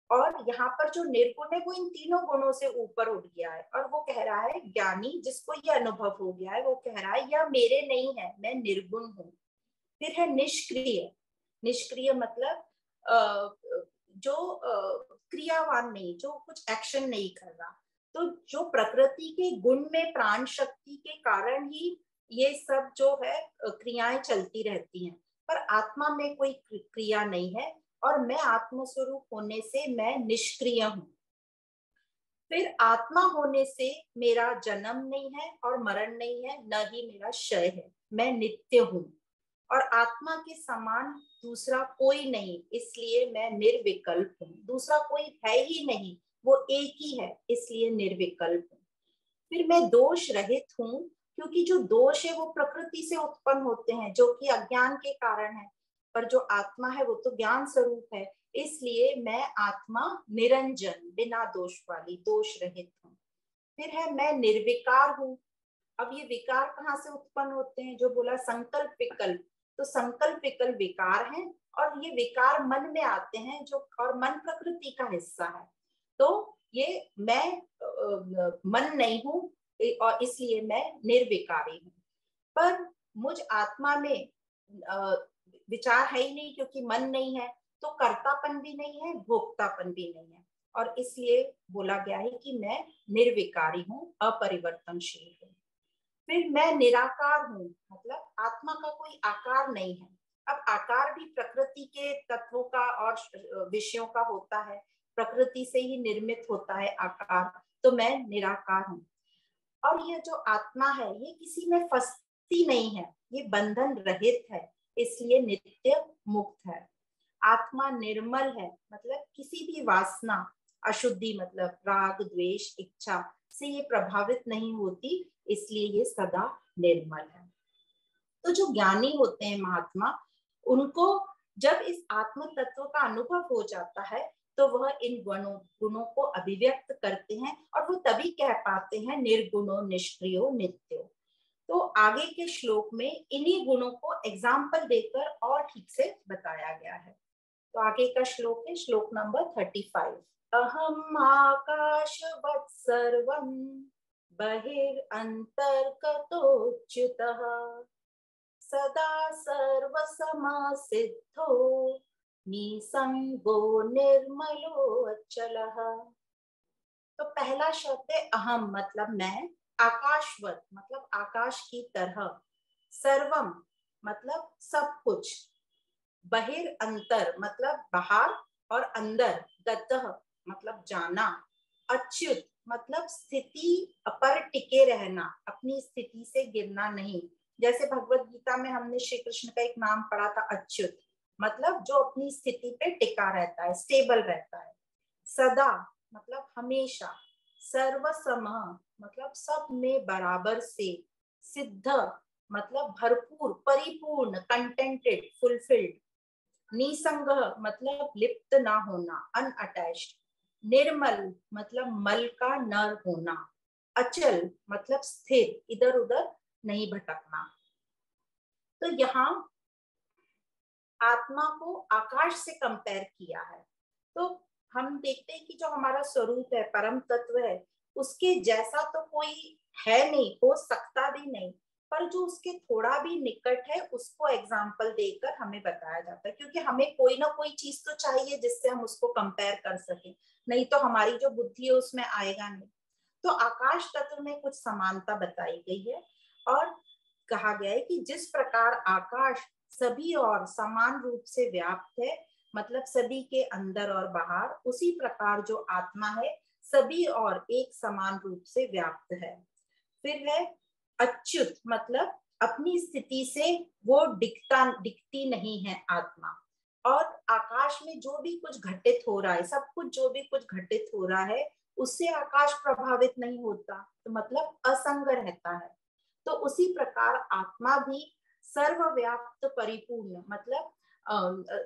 [SPEAKER 1] और यहाँ पर जो निर्गुण है वो इन तीनों गुणों से ऊपर उठ गया है। और वो कह रहा है, ज्ञानी जिसको ये अनुभव हो गया है वो कह रहा है यह मेरे नहीं है, मैं निर्गुण हूँ। फिर है निष्क्रिय। निष्क्रिय मतलब जो क्रियावान नहीं, जो कुछ एक्शन नहीं कर रहा। तो जो प्रकृति के गुण में प्राण शक्ति के कारण ही ये सब जो है क्रियाएं चलती रहती हैं, पर आत्मा में कोई क्रिया नहीं है, और मैं आत्मस्वरूप होने से मैं निष्क्रिय हूं। फिर आत्मा होने से मेरा जन्म नहीं है और मरण नहीं है, न ही मेरा क्षय है, मैं नित्य हूं, और आत्मा के समान दूसरा कोई नहीं, इसलिए मैं निर्विकल्प हूँ। दूसरा कोई है ही नहीं, वो एक ही है, इसलिए निर्विकल्प हूँ। फिर मैं दोष रहित हूँ, क्योंकि जो दोष है वो प्रकृति से उत्पन्न होते हैं, जो कि अज्ञान के कारण है, पर जो आत्मा है वो तो ज्ञान स्वरूप है, इसलिए मैं आत्मा निरंजन, बिना दोष वाली, दोष रहित हूँ। फिर है मैं निर्विकार हूँ। अब ये विकार कहाँ से उत्पन्न होते हैं? जो बोला संकल्प विकल्प, तो संकल्प विकल्प विकार हैं, और ये विकार मन में आते हैं, जो, और मन प्रकृति का हिस्सा है। तो ये मैं मन नहीं हूँ, और इसलिए मैं निर्विकारी हूँ। पर मुझ आत्मा में विचार है ही नहीं, क्योंकि मन नहीं है, तो कर्तापन भी नहीं है, भोक्तापन भी नहीं है, और इसलिए बोला गया है कि मैं निर्विकारी हूँ, अपरिवर्तनशील हूँ। फिर मैं निराकार हूँ, मतलब आत्मा का कोई आकार नहीं है। अब आकार भी प्रकृति के तत्वों का और विषयों का होता है, प्रकृति से ही निर्मित होता है आकार, तो मैं निराकार हूँ। और ये जो आत्मा है ये किसी में फंसती नहीं है, ये बंधन रहित है, इसलिए नित्य मुक्त है। आत्मा निर्मल है, मतलब किसी भी वासना, अशुद्धि मतलब राग, द्वेष, इच्छा से ये प्रभावित नहीं होती, इसलिए ये सदा निर्मल है। तो जो ज्ञानी होते हैं महात्मा, उनको जब इस आत्म तत्व का अनुभव हो जाता है तो वह इन गुणों को अभिव्यक्त करते हैं, और वो तभी कह पाते हैं निर्गुणो निष्क्रियो नित्यो। तो आगे के श्लोक में इन्हीं गुणों को एग्जाम्पल देकर और ठीक से बताया गया है। तो आगे का श्लोक है श्लोक नंबर 35। अहम आकाशवत् सर्वं बहिरन्तर्गतोच्युतः सदा सर्वसमासिद्धो निसंगो निर्मलो अचलः। तो पहला शब्द है अहम, मतलब मैं, आकाशवत मतलब आकाश की तरह, सर्वम मतलब सब कुछ, बहिर अंतर मतलब बाहर और अंदर, गतः मतलब जाना, अच्युत मतलब स्थिति पर टिके रहना, अपनी स्थिति से गिरना नहीं। जैसे भगवत गीता में हमने श्री कृष्ण का एक नाम पढ़ा था अच्युत, मतलब जो अपनी स्थिति पे टिका रहता है, स्टेबल रहता है। सदा मतलब हमेशा, सर्वसम मतलब सब में बराबर से, सिद्ध मतलब भरपूर, परिपूर्ण, कंटेंटेड, फुलफिल्ड, निसंग मतलब लिप्त ना होना, अनअटैच्ड, निर्मल मतलब मल का न होना, अचल मतलब स्थिर, इधर उधर नहीं भटकना। तो यहाँ आत्मा को आकाश से कंपेयर किया है। तो हम देखते हैं कि जो हमारा स्वरूप है, परम तत्व है, उसके जैसा तो कोई है नहीं, हो सकता भी नहीं, पर जो उसके थोड़ा भी निकट है उसको एग्जाम्पल देकर हमें बताया जाता है, क्योंकि हमें कोई ना कोई चीज तो चाहिए जिससे हम उसको कंपेयर कर सकें, नहीं तो हमारी जो बुद्धि है उसमें आएगा नहीं। तो आकाश तत्व में कुछ समानता बताई गई है, और कहा गया है कि जिस प्रकार आकाश सभी और समान रूप से व्याप्त है, मतलब सभी के अंदर और बाहर। उसी प्रकार जो आत्मा है सभी और एक समान रूप से व्याप्त है। फिर है अच्युत, मतलब अपनी स्थिति से वो दिखती नहीं है आत्मा। और आकाश में जो भी कुछ घटित हो रहा है, सब कुछ जो भी कुछ घटित हो रहा है उससे आकाश प्रभावित नहीं होता, तो मतलब असंग रहता है। तो उसी प्रकार आत्मा भी सर्वव्याप्त परिपूर्ण, मतलब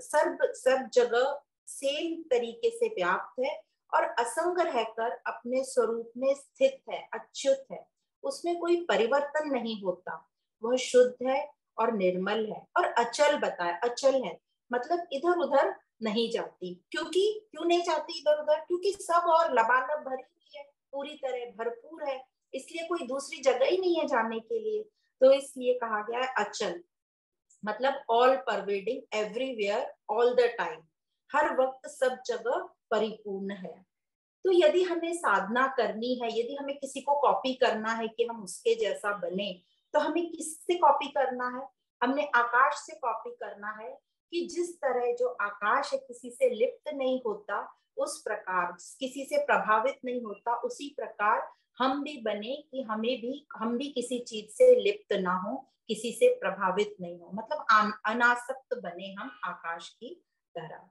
[SPEAKER 1] सर्व जगह सेम तरीके से व्याप्त है और असंग रहकर अपने स्वरूप में स्थित है, अच्युत है। उसमें कोई परिवर्तन नहीं होता, वह शुद्ध है और निर्मल है और अचल बताया, अचल है मतलब इधर उधर नहीं जाती। क्यों नहीं जाती इधर उधर? क्योंकि सब और लबालब भरी हुई है, पूरी तरह भरपूर है, इसलिए कोई दूसरी जगह ही नहीं है जाने के लिए। तो इसलिए कहा गया है अचल, मतलब all pervading, everywhere, all the time, हर वक्त सब जगह परिपूर्ण है। तो यदि हमें साधना करनी है, यदि हमें किसी को कॉपी करना है कि हम उसके जैसा बने, तो हमें किससे कॉपी करना है? हमने आकाश से कॉपी करना है कि जिस तरह जो आकाश है किसी से लिप्त नहीं होता, उस प्रकार किसी से प्रभावित नहीं होता, उसी प्रकार हम भी बने कि हम भी किसी चीज से लिप्त ना हो, किसी से प्रभावित नहीं हो, मतलब अनासक्त बने हम आकाश की तरह।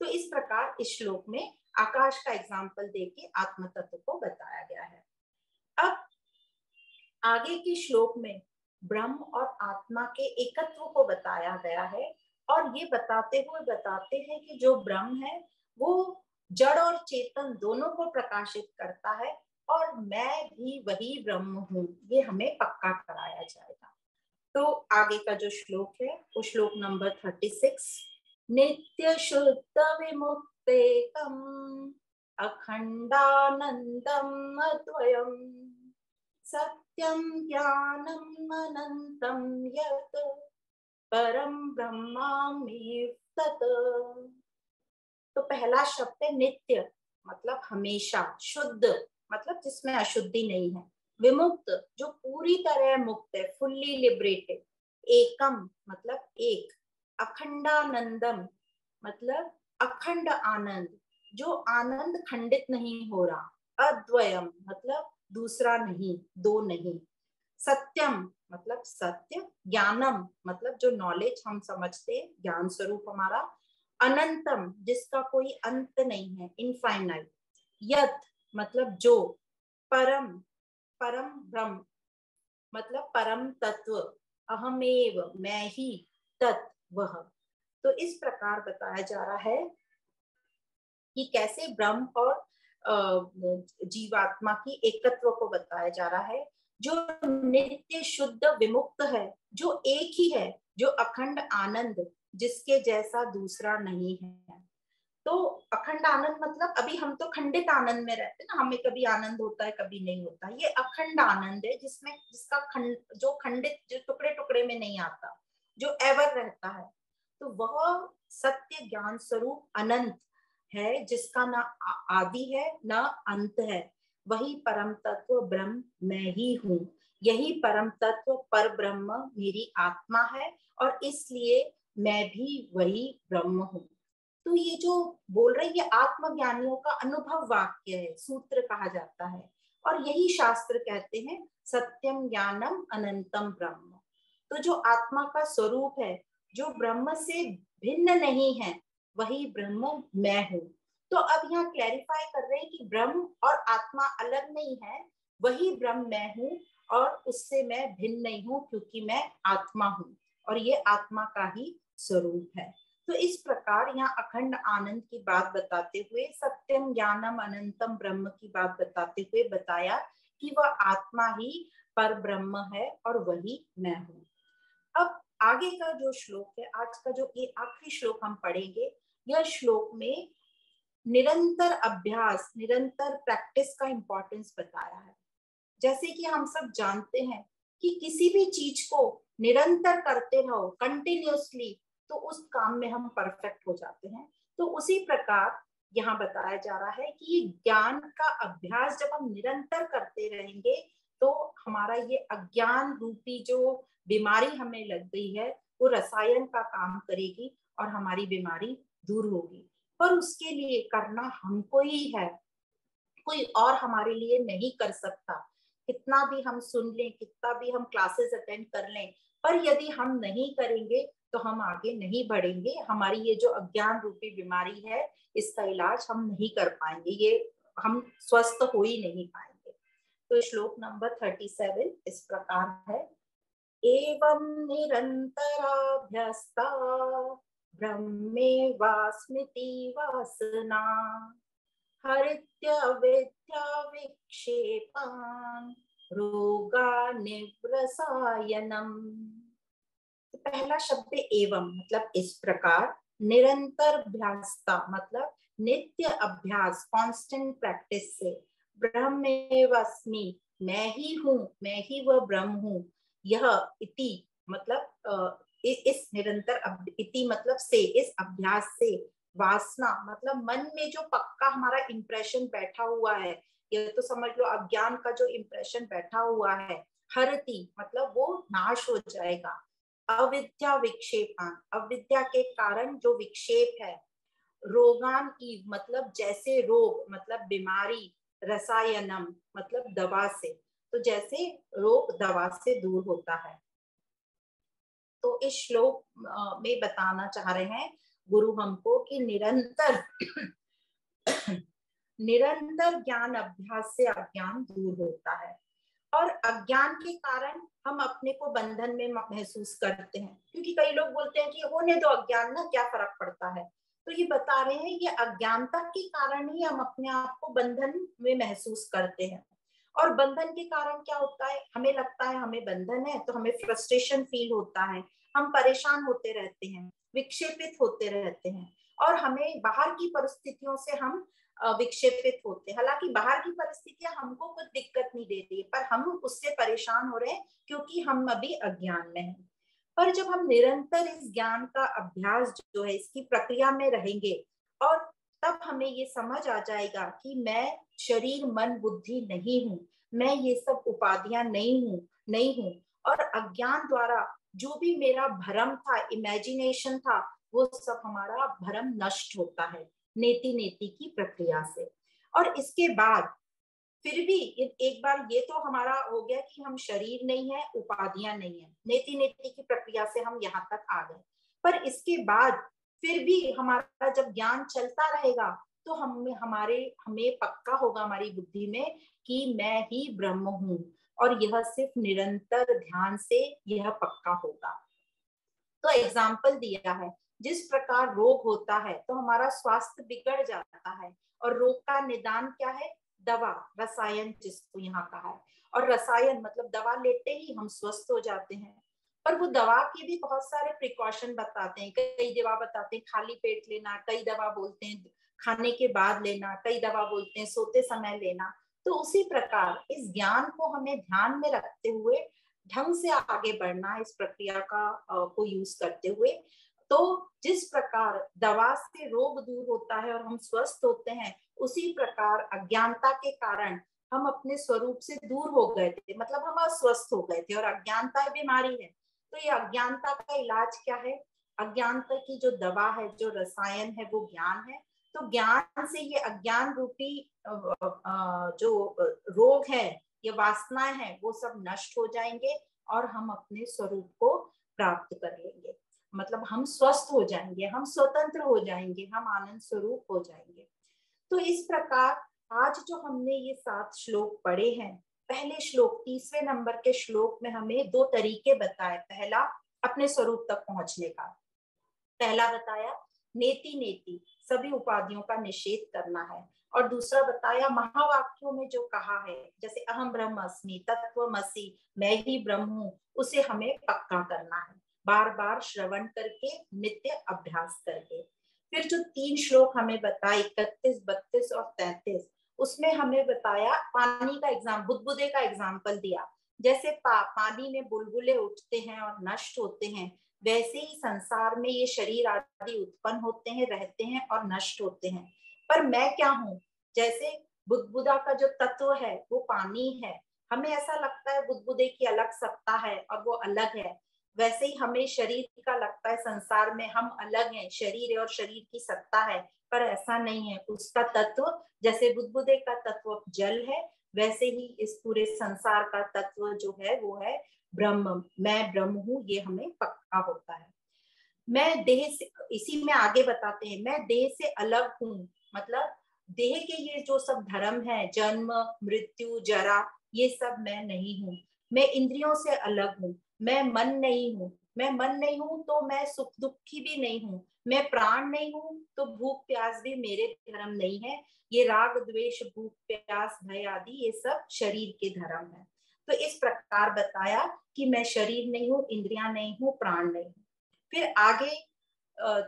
[SPEAKER 1] तो इस प्रकार इस श्लोक में आकाश का एग्जाम्पल देके आत्म तत्व को बताया गया है। अब आगे के श्लोक में ब्रह्म और आत्मा के एकत्व को बताया गया है और ये बताते हैं कि जो ब्रह्म है वो जड़ और चेतन दोनों को प्रकाशित करता है और मैं भी वही ब्रह्म हूँ, ये हमें पक्का कराया जाएगा। तो आगे का जो श्लोक है वो श्लोक नंबर 36, नित्य शुद्ध विमुक्तेकम अखंडानंदम अद्वयम् सत्यम ज्ञानम अनंतम यत् परम ब्रह्मामि तत्। तो पहला शब्द है नित्य, मतलब हमेशा, शुद्ध मतलब जिसमें अशुद्धि नहीं है, विमुक्त जो पूरी तरह मुक्त है, फुल्ली लिबरेटेड, एकम मतलब एक, अखंडानंदम मतलब अखंड आनंद, जो आनंद खंडित नहीं हो रहा, अद्वयम मतलब दूसरा नहीं, दो नहीं, सत्यम मतलब सत्य, ज्ञानम मतलब जो नॉलेज हम समझते, ज्ञान स्वरूप हमारा, अनंतम जिसका कोई अंत नहीं है, इनफाइनाइट, यत मतलब जो, परम परम ब्रह्म मतलब परम तत्व, अहमेव मैं ही, तत् वह। तो इस प्रकार बताया जा रहा है कि कैसे ब्रह्म और जीवात्मा की एकत्व को बताया जा रहा है, जो नित्य शुद्ध विमुक्त है, जो एक ही है, जो अखंड आनंद जिसके जैसा दूसरा नहीं है। तो अखंड आनंद मतलब अभी हम तो खंडित आनंद में रहते हैं ना, हमें कभी आनंद होता है कभी नहीं होता, ये अखंड आनंद है जिसमें जिसका जो खंडित, जो टुकड़े टुकड़े में नहीं आता, जो एवर रहता है। तो वह सत्य ज्ञान स्वरूप अनंत है, जिसका ना आदि है ना अंत है, वही परम तत्व ब्रह्म मैं ही हूँ। यही परम तत्व पर ब्रह्म मेरी आत्मा है और इसलिए मैं भी वही ब्रह्म हूँ। तो ये जो बोल रहे ये आत्मज्ञानियों का अनुभव वाक्य है, सूत्र कहा जाता है, और यही शास्त्र कहते हैं सत्यम ज्ञानम अनंतम ब्रह्म। तो जो आत्मा का स्वरूप है, जो ब्रह्म से भिन्न नहीं है, वही ब्रह्म मैं हूँ। तो अब यहाँ क्लैरिफाई कर रहे हैं कि ब्रह्म और आत्मा अलग नहीं है, वही ब्रह्म मैं हूँ और उससे मैं भिन्न नहीं हूँ, क्योंकि मैं आत्मा हूँ और ये आत्मा का ही स्वरूप है। तो इस प्रकार यहाँ अखंड आनंद की बात बताते हुए, सत्यम ज्ञानम अनंतम ब्रह्म की बात बताते हुए बताया कि वह आत्मा ही पर ब्रह्म है और वही मैं हूँ। अब आगे का जो श्लोक है, आज का जो ये आखिरी श्लोक हम पढ़ेंगे, यह श्लोक में निरंतर अभ्यास, निरंतर प्रैक्टिस का इंपॉर्टेंस बताया है। जैसे कि हम सब जानते हैं कि किसी भी चीज को निरंतर करते रहो, कंटिन्यूअसली, तो उस काम में हम परफेक्ट हो जाते हैं। तो उसी प्रकार यहाँ बताया जा रहा है कि ये ज्ञान का अभ्यास जब हम निरंतर करते रहेंगे, तो हमारा ये अज्ञान रूपी जो बीमारी हमें लग गई है, वो रसायन का काम करेगी और हमारी बीमारी दूर होगी। पर उसके लिए करना हमको ही है, कोई और हमारे लिए नहीं कर सकता। कितना भी हम सुन लें, कितना भी हम क्लासेस अटेंड कर लें, पर यदि हम नहीं करेंगे तो हम आगे नहीं बढ़ेंगे। हमारी ये जो अज्ञान रूपी बीमारी है, इसका इलाज हम नहीं कर पाएंगे, ये हम स्वस्थ हो ही नहीं पाएंगे। तो श्लोक नंबर 37 इस प्रकार है। एवं निरन्तराभ्यस्ता ब्रह्मेवास्मिति वासना हरित्यविद्या विक्षेपान् रोगानिव्रसायनम्। पहला शब्द एवं मतलब इस प्रकार, निरंतर अभ्यासता मतलब नित्य अभ्यास, कांस्टेंट प्रैक्टिस से, ब्रह्मेवास्मि मैं ही हूँ, मैं ही वह ब्रह्म हूँ, यह इति मतलब इस निरंतर इति मतलब से, इस अभ्यास से, वासना मतलब मन में जो पक्का हमारा इंप्रेशन बैठा हुआ है, ये तो समझ लो अज्ञान का जो इंप्रेशन बैठा हुआ है, हरति मतलब वो नाश हो जाएगा, अविद्या विक्षेपान अविद्या के कारण जो विक्षेप है, रोगान की मतलब जैसे रोग मतलब बीमारी, रसायनम मतलब दवा से, तो जैसे रोग दवा से दूर होता है। तो इस श्लोक में बताना चाह रहे हैं गुरु हमको कि निरंतर निरंतर ज्ञान अभ्यास से अज्ञान दूर होता है। और अज्ञान के कारण हम अपने को बंधन में महसूस करते हैं, क्योंकि कई लोग बोलते हैं कि होने दो अज्ञान ना, क्या फर्क पड़ता है। तो ये बता रहे हैं ये अज्ञानता के कारण ही हम अपने आप को बंधन में महसूस करते हैं। और बंधन के कारण क्या होता है, हमें लगता है हमें बंधन है तो हमें फ्रस्ट्रेशन फील होता है, हम परेशान होते रहते हैं, विक्षेपित होते रहते हैं, और हमें बाहर की परिस्थितियों से हम विक्षेपित होते हैं। हालांकि बाहर की परिस्थितियां हमको कुछ दिक्कत नहीं दे रही है, पर हम उससे परेशान हो रहे हैं क्योंकि हम अभी अज्ञान में हैं। पर जब हम निरंतर इस ज्ञान का अभ्यास जो है, इसकी प्रक्रिया में रहेंगे, और तब हमें ये समझ आ जाएगा कि मैं शरीर मन बुद्धि नहीं हूँ, मैं ये सब उपाधियां नहीं हूँ, और अज्ञान द्वारा जो भी मेरा भ्रम था, इमेजिनेशन था, वो सब हमारा भ्रम नष्ट होता है नेति नेति की प्रक्रिया से। और इसके बाद फिर भी एक बार ये तो हमारा हो गया कि हम शरीर नहीं है, उपाधियां नहीं है, नेति नेति की प्रक्रिया से हम यहाँ तक आ गए। पर इसके बाद फिर भी हमारा जब ज्ञान चलता रहेगा तो हमें पक्का होगा हमारी बुद्धि में कि मैं ही ब्रह्म हूँ, और यह सिर्फ निरंतर ध्यान से यह पक्का होगा। तो एग्जाम्पल दिया है, जिस प्रकार रोग होता है तो हमारा स्वास्थ्य बिगड़ जाता है, और रोग का निदान क्या है, दवा, रसायन जिसको यहाँ कहा है। और रसायन मतलब दवा लेते ही हम स्वस्थ हो जाते हैं। पर वो दवा के भी बहुत सारे प्रिकॉशन बताते हैं, कई दवा बताते हैं खाली पेट लेना, कई दवा बोलते हैं खाने के बाद लेना, कई दवा बोलते हैं सोते समय लेना। तो उसी प्रकार इस ज्ञान को हमें ध्यान में रखते हुए ढंग से आगे बढ़ना, इस प्रक्रिया का को यूज करते हुए। तो जिस प्रकार दवा से रोग दूर होता है और हम स्वस्थ होते हैं, उसी प्रकार अज्ञानता के कारण हम अपने स्वरूप से दूर हो गए थे, मतलब हम अस्वस्थ हो गए थे, और अज्ञानता बीमारी है। तो ये अज्ञानता का इलाज क्या है, अज्ञानता की जो दवा है, जो रसायन है, वो ज्ञान है। तो ज्ञान से ये अज्ञान रूपी जो रोग है, ये वासनाएं हैं, वो सब नष्ट हो जाएंगे, और हम अपने स्वरूप को प्राप्त कर लेंगे। मतलब हम स्वस्थ हो जाएंगे, हम स्वतंत्र हो जाएंगे, हम आनंद स्वरूप हो जाएंगे। तो इस प्रकार आज जो हमने ये 7 श्लोक पढ़े हैं, पहले श्लोक 30वें नंबर के श्लोक में हमें 2 तरीके बताए। पहला अपने स्वरूप तक पहुंचने का, पहला बताया नेति नेति सभी उपाधियों का निषेध करना है, और दूसरा बताया महावाक्यों में जो कहा है, जैसे अहम ब्रह्मास्मि, तत्वमसि, मैं ही ब्रह्म हूँ, उसे हमें पक्का करना है, बार बार श्रवण करके, नित्य अभ्यास करके। फिर जो 3 श्लोक हमें बताए 31, 32 और 33, उसमें हमें बताया पानी का बुदबुदे का एग्जाम्पल दिया। जैसे पानी में बुलबुले उठते हैं और नष्ट होते हैं, वैसे ही संसार में ये शरीर आदि उत्पन्न होते हैं, रहते हैं और नष्ट होते हैं। पर मैं क्या हूँ, जैसे बुदबुदा का जो तत्व है वो पानी है, हमें ऐसा लगता है बुदबुदे की अलग सत्ता है और वो अलग है, वैसे ही हमें शरीर का लगता है संसार में हम अलग हैं, शरीर है और शरीर की सत्ता है, पर ऐसा नहीं है। उसका तत्व, जैसे बुदबुदे का तत्व जल है, वैसे ही इस पूरे संसार का तत्व जो है वो है ब्रह्म। मैं ब्रह्म हूँ, ये हमें पक्का होता है। मैं देह से, इसी में आगे बताते हैं, मैं देह से अलग हूँ, मतलब देह के ये जो सब धर्म है, जन्म मृत्यु जरा, ये सब मैं नहीं हूँ। मैं इंद्रियों से अलग हूँ, मैं मन नहीं हूँ। मैं मन नहीं हूँ तो मैं सुख दुखी भी नहीं हूँ। मैं प्राण नहीं हूँ तो भूख प्यास भी मेरे धर्म नहीं है। ये राग द्वेष भूख प्यास भय आदि ये सब शरीर के धर्म है। तो इस प्रकार बताया कि मैं शरीर नहीं हूँ, इंद्रियां नहीं हूँ, प्राण नहीं हूँ। फिर आगे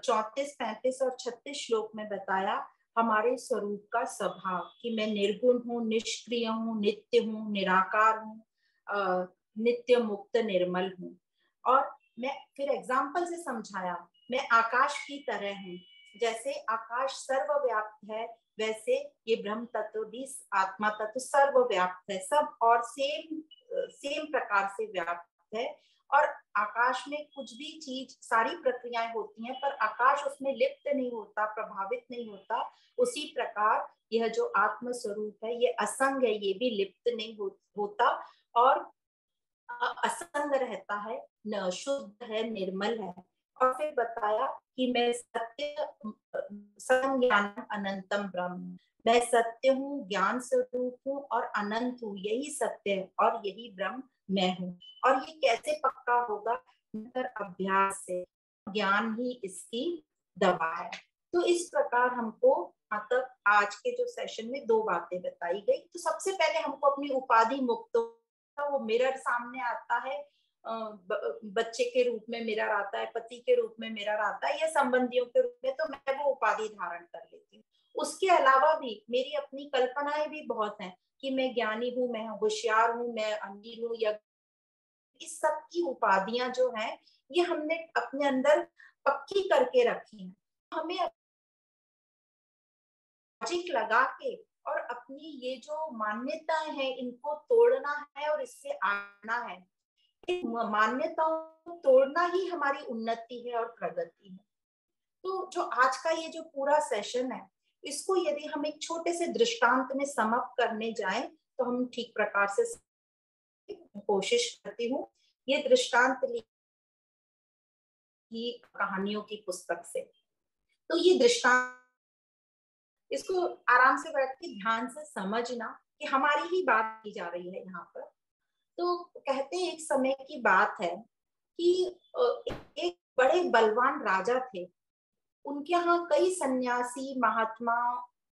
[SPEAKER 1] 34, 35 और 36 श्लोक में बताया हमारे स्वरूप का स्वभाव, कि मैं निर्गुण हूँ, निष्क्रिय हूँ, नित्य हूँ, निराकार हूँ, नित्य मुक्त निर्मल हूँ। और मैं फिर एग्जाम्पल से समझाया, मैं आकाश की तरह हूँ। जैसे आकाश सर्वव्याप्त है, वैसे ये ब्रह्म तत्व भी, आत्मा तत्व सर्वव्याप्त है, सब और सेम सेम प्रकार से व्याप्त है। और आकाश में कुछ भी चीज, सारी प्रक्रियाएं होती हैं, पर आकाश उसमें लिप्त नहीं होता, प्रभावित नहीं होता। उसी प्रकार यह जो आत्म स्वरूप है ये असंग है, ये भी लिप्त नहीं होता और असंग रहता है, न शुद्ध है, निर्मल है। और फिर बताया कि मैं सत्य संज्ञानम अनंतम ब्रह्म, मैं सत्य हूँ, ज्ञान स्वरूप हूँ और अनंत हूँ, यही सत्य है और यही ब्रह्म मैं हूँ। और ये कैसे पक्का होगा? निरंतर अभ्यास से, ज्ञान ही इसकी दवा है। तो इस प्रकार हमको मतलब आज के जो सेशन में दो बातें बताई गई। तो सबसे पहले हमको अपनी उपाधि मुक्त, वो मिरर सामने आता है, बच्चे के रूप में मिरर आता है, पति के रूप में मिरर आता है, या संबंधियों के रूप में, तो मैं वो उपाधि धारण कर लेती हूँ। उसके अलावा भी मेरी अपनी कल्पनाएं भी बहुत हैं कि मैं ज्ञानी हूँ, मैं होशियार हूँ, मैं अमीर हूँ, या इस सब की उपाधियां जो हैं ये हमने अपने अंदर पक्की करके रखी हैं। हमें लॉजिक लगा के और अपनी ये जो मान्यताएं हैं इनको तोड़ना है और इससे आना है। मान्यताओं को तोड़ना ही हमारी उन्नति है और प्रगति है। तो जो आज का ये जो पूरा सेशन है, इसको यदि हम एक छोटे से दृष्टांत में समअप करने जाएं तो हम ठीक प्रकार से कोशिश करती हूँ। ये दृष्टांत की कहानियों की पुस्तक से। तो ये दृष्टांत, इसको आराम से बैठ के ध्यान से समझना कि हमारी ही बात की जा रही है यहाँ पर। तो कहते हैं एक समय की बात है कि एक बड़े बलवान राजा थे। उनके यहाँ कई सन्यासी महात्मा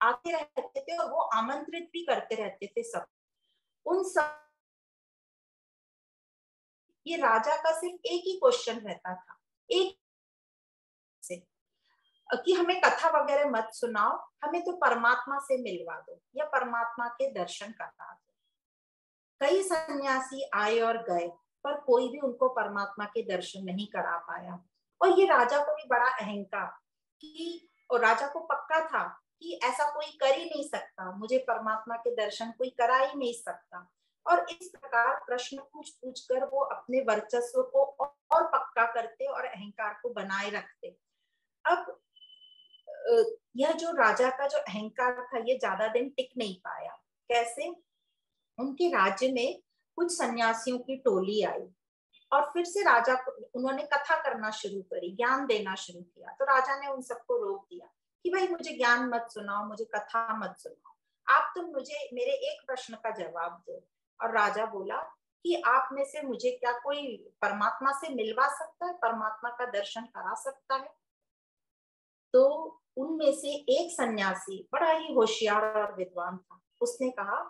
[SPEAKER 1] आते रहते थे और वो आमंत्रित भी करते रहते थे सब। उन सब, ये राजा का सिर्फ एक ही क्वेश्चन रहता था, एक से, कि हमें कथा वगैरह मत सुनाओ, हमें तो परमात्मा से मिलवा दो या परमात्मा के दर्शन करा दो। कई सन्यासी आए और गए, पर कोई भी उनको परमात्मा के दर्शन नहीं करा पाया। और ये राजा को भी बड़ा अहंकार, कि और राजा को पक्का था कि ऐसा कोई कर ही नहीं सकता, मुझे परमात्मा के दर्शन कोई करा ही नहीं सकता। और इस प्रकार प्रश्न पूछ पूछ कर वो अपने वर्चस्व को और पक्का करते और अहंकार को बनाए रखते। अब यह जो राजा का जो अहंकार था ये ज्यादा दिन टिक नहीं पाया। कैसे? उनके राज्य में कुछ सन्यासियों की टोली आई और फिर से राजा को उन्होंने कथा करना शुरू करी, ज्ञान देना शुरू किया। तो राजा ने उन सबको रोक दिया कि भाई मुझे ज्ञान मत सुनाओ, मुझे कथा मत सुनाओ, आप तुम मुझे मेरे एक प्रश्न का जवाब दो। और राजा बोला कि आप में से मुझे क्या कोई परमात्मा से मिलवा सकता है, परमात्मा का दर्शन करा सकता है? तो उनमें से एक सन्यासी बड़ा ही होशियार और विद्वान था, उसने कहा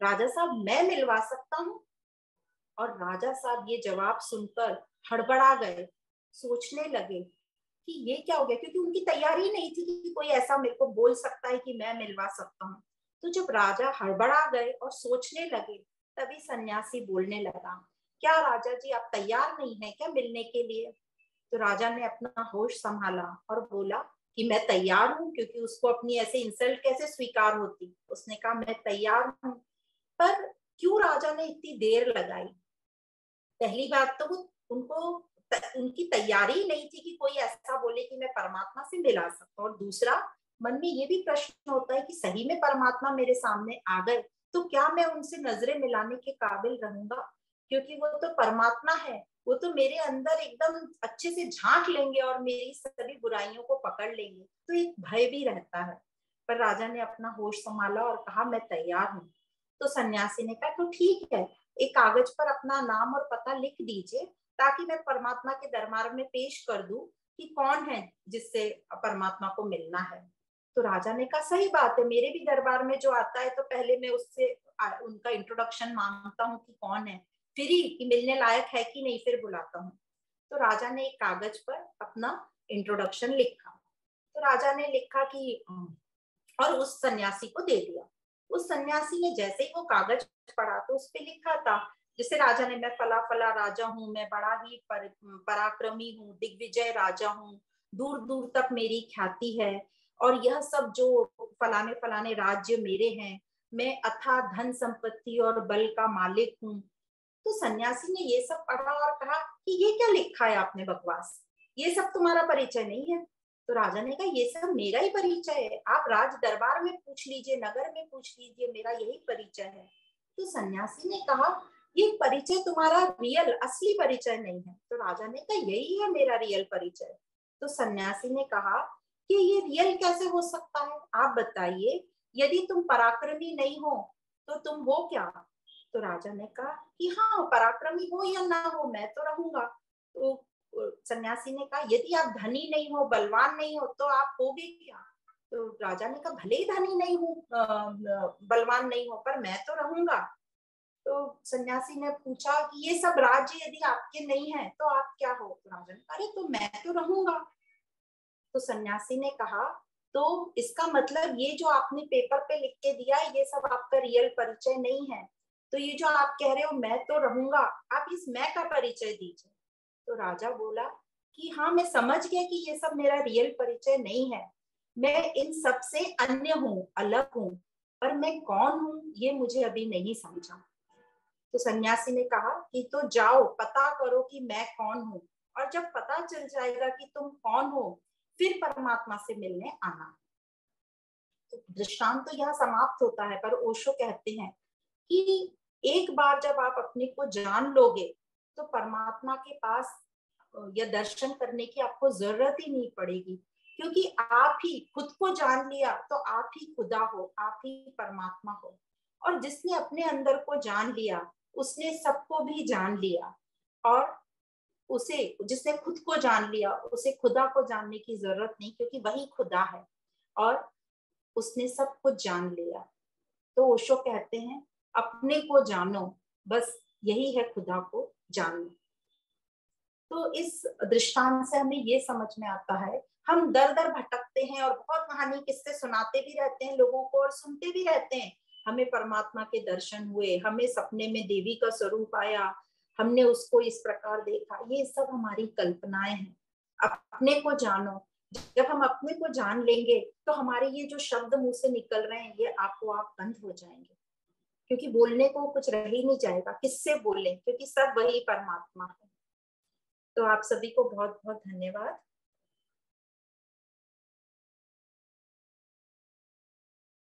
[SPEAKER 1] राजा साहब मैं मिलवा सकता हूँ। और राजा साहब ये जवाब सुनकर हड़बड़ा गए, सोचने लगे कि ये क्या हो गया, क्योंकि उनकी तैयारी नहीं थी कि कोई ऐसा मेरे को बोल सकता है कि मैं मिलवा सकता हूँ। तो जब राजा हड़बड़ा गए और सोचने लगे, तभी सन्यासी बोलने लगा, क्या राजा जी आप तैयार नहीं है क्या मिलने के लिए? तो राजा ने अपना होश संभाला और बोला कि मैं तैयार हूँ, क्योंकि उसको अपनी ऐसे इंसल्ट कैसे स्वीकार होती। उसने कहा मैं तैयार हूँ। पर क्यों राजा ने इतनी देर लगाई? पहली बात तो वो उनको उनकी तैयारी नहीं थी कि कोई ऐसा बोले कि मैं परमात्मा से मिला सकता हूँ। और दूसरा, मन में ये भी प्रश्न होता है कि सही में परमात्मा मेरे सामने आ गए तो क्या मैं उनसे नजरें मिलाने के काबिल रहूंगा, क्योंकि वो तो परमात्मा है, वो तो मेरे अंदर एकदम अच्छे से झांक लेंगे और मेरी सभी बुराइयों को पकड़ लेंगे। तो एक भय भी रहता है। पर राजा ने अपना होश संभाला और कहा मैं तैयार हूँ। तो सन्यासी ने कहा तो ठीक है, एक कागज पर अपना नाम और पता लिख दीजिए ताकि मैं परमात्मा के दरबार में पेश कर दूं कि कौन है जिससे परमात्मा को मिलना है। तो राजा ने कहा सही बात है, मेरे भी दरबार में जो आता है तो पहले मैं उससे उनका इंट्रोडक्शन मांगता हूँ कि कौन है, फिर ही कि मिलने लायक है कि नहीं फिर बुलाता हूँ। तो राजा ने एक कागज पर अपना इंट्रोडक्शन लिखा। तो राजा ने लिखा कि और उस सन्यासी को दे दिया। उस सन्यासी ने जैसे ही वो कागज पढ़ा तो उस पे लिखा था, जैसे राजा ने, मैं फला फला राजा हूँ, मैं बड़ा ही पराक्रमी हूँ, दिग्विजय राजा हूँ, दूर दूर तक मेरी ख्याति है और यह सब जो फलाने फलाने राज्य मेरे हैं, मैं अथाह धन संपत्ति और बल का मालिक हूँ। तो सन्यासी ने ये सब पढ़ा और कहा कि ये क्या लिखा है आपने बकवास, ये सब तुम्हारा परिचय नहीं है। तो राजा ने कहा ये सब मेरा ही परिचय है, आप राज दरबार में पूछ लीजिए, नगर में पूछ लीजिए, मेरा यही परिचय है। तो सन्यासी ने कहा ये परिचय तुम्हारा रियल असली परिचय नहीं है। तो राजा ने कहा यही है मेरा रियल परिचय। तो सन्यासी ने कहा कि ये रियल कैसे हो सकता है, आप बताइए, यदि तुम पराक्रमी नहीं हो तो तुम हो क्या। तो राजा ने कहा कि हाँ, पराक्रमी हो या ना हो मैं तो रहूंगा। तो सन्यासी ने कहा यदि आप धनी नहीं हो, बलवान नहीं हो तो आप होगे क्या। तो राजा ने कहा भले ही धनी नहीं हूँ, बलवान नहीं हो, पर मैं तो रहूंगा। तो सन्यासी ने पूछा कि ये सब राज्य यदि आपके नहीं है तो आप क्या हो। तो राजा ने कहा अरे तो मैं तो रहूंगा। तो सन्यासी ने कहा तो इसका मतलब ये जो आपने पेपर पे लिख के दिया है ये सब आपका रियल परिचय नहीं है। तो ये जो आप कह रहे हो मैं तो रहूंगा, आप इस मैं का परिचय दीजिए। तो राजा बोला कि हाँ मैं समझ गया कि ये सब मेरा रियल परिचय नहीं है, मैं इन सब से अन्य हूँ, अलग हूँ, पर मैं कौन हूँ ये मुझे अभी नहीं समझा। तो सन्यासी ने कहा कि तो जाओ पता करो कि मैं कौन हूँ, और जब पता चल जाएगा कि तुम कौन हो फिर परमात्मा से मिलने आना। तो दृष्टांत तो यहाँ समाप्त होता है, पर ओशो कहते हैं कि एक बार जब आप अपने को जान लोगे तो परमात्मा के पास या दर्शन करने की आपको जरूरत ही नहीं पड़ेगी, क्योंकि आप ही खुद को जान लिया तो आप ही खुदा हो, आप ही परमात्मा हो। और जिसने अपने अंदर को जान लिया उसने सबको भी जान लिया, और उसे, जिसने खुद को जान लिया उसे खुदा को जानने की जरूरत नहीं, क्योंकि वही खुदा है और उसने सब कुछ जान लिया। तो ओशो कहते हैं अपने को जानो, बस यही है खुदा को जानना। तो इस दृष्टांत से हमें ये समझ में आता है, हम दर दर भटकते हैं और बहुत कहानी किस्से सुनाते भी रहते हैं लोगों को और सुनते भी रहते हैं, हमें परमात्मा के दर्शन हुए, हमें सपने में देवी का स्वरूप आया, हमने उसको इस प्रकार देखा, ये सब हमारी कल्पनाएं हैं। अपने को जानो, जब हम अपने को जान लेंगे तो हमारे ये जो शब्द मुंह से निकल रहे हैं ये आपको आप बंद हो जाएंगे, क्योंकि बोलने को कुछ रह ही नहीं जाएगा, किससे बोलें, क्योंकि सब वही परमात्मा है। तो आप सभी को बहुत बहुत धन्यवाद।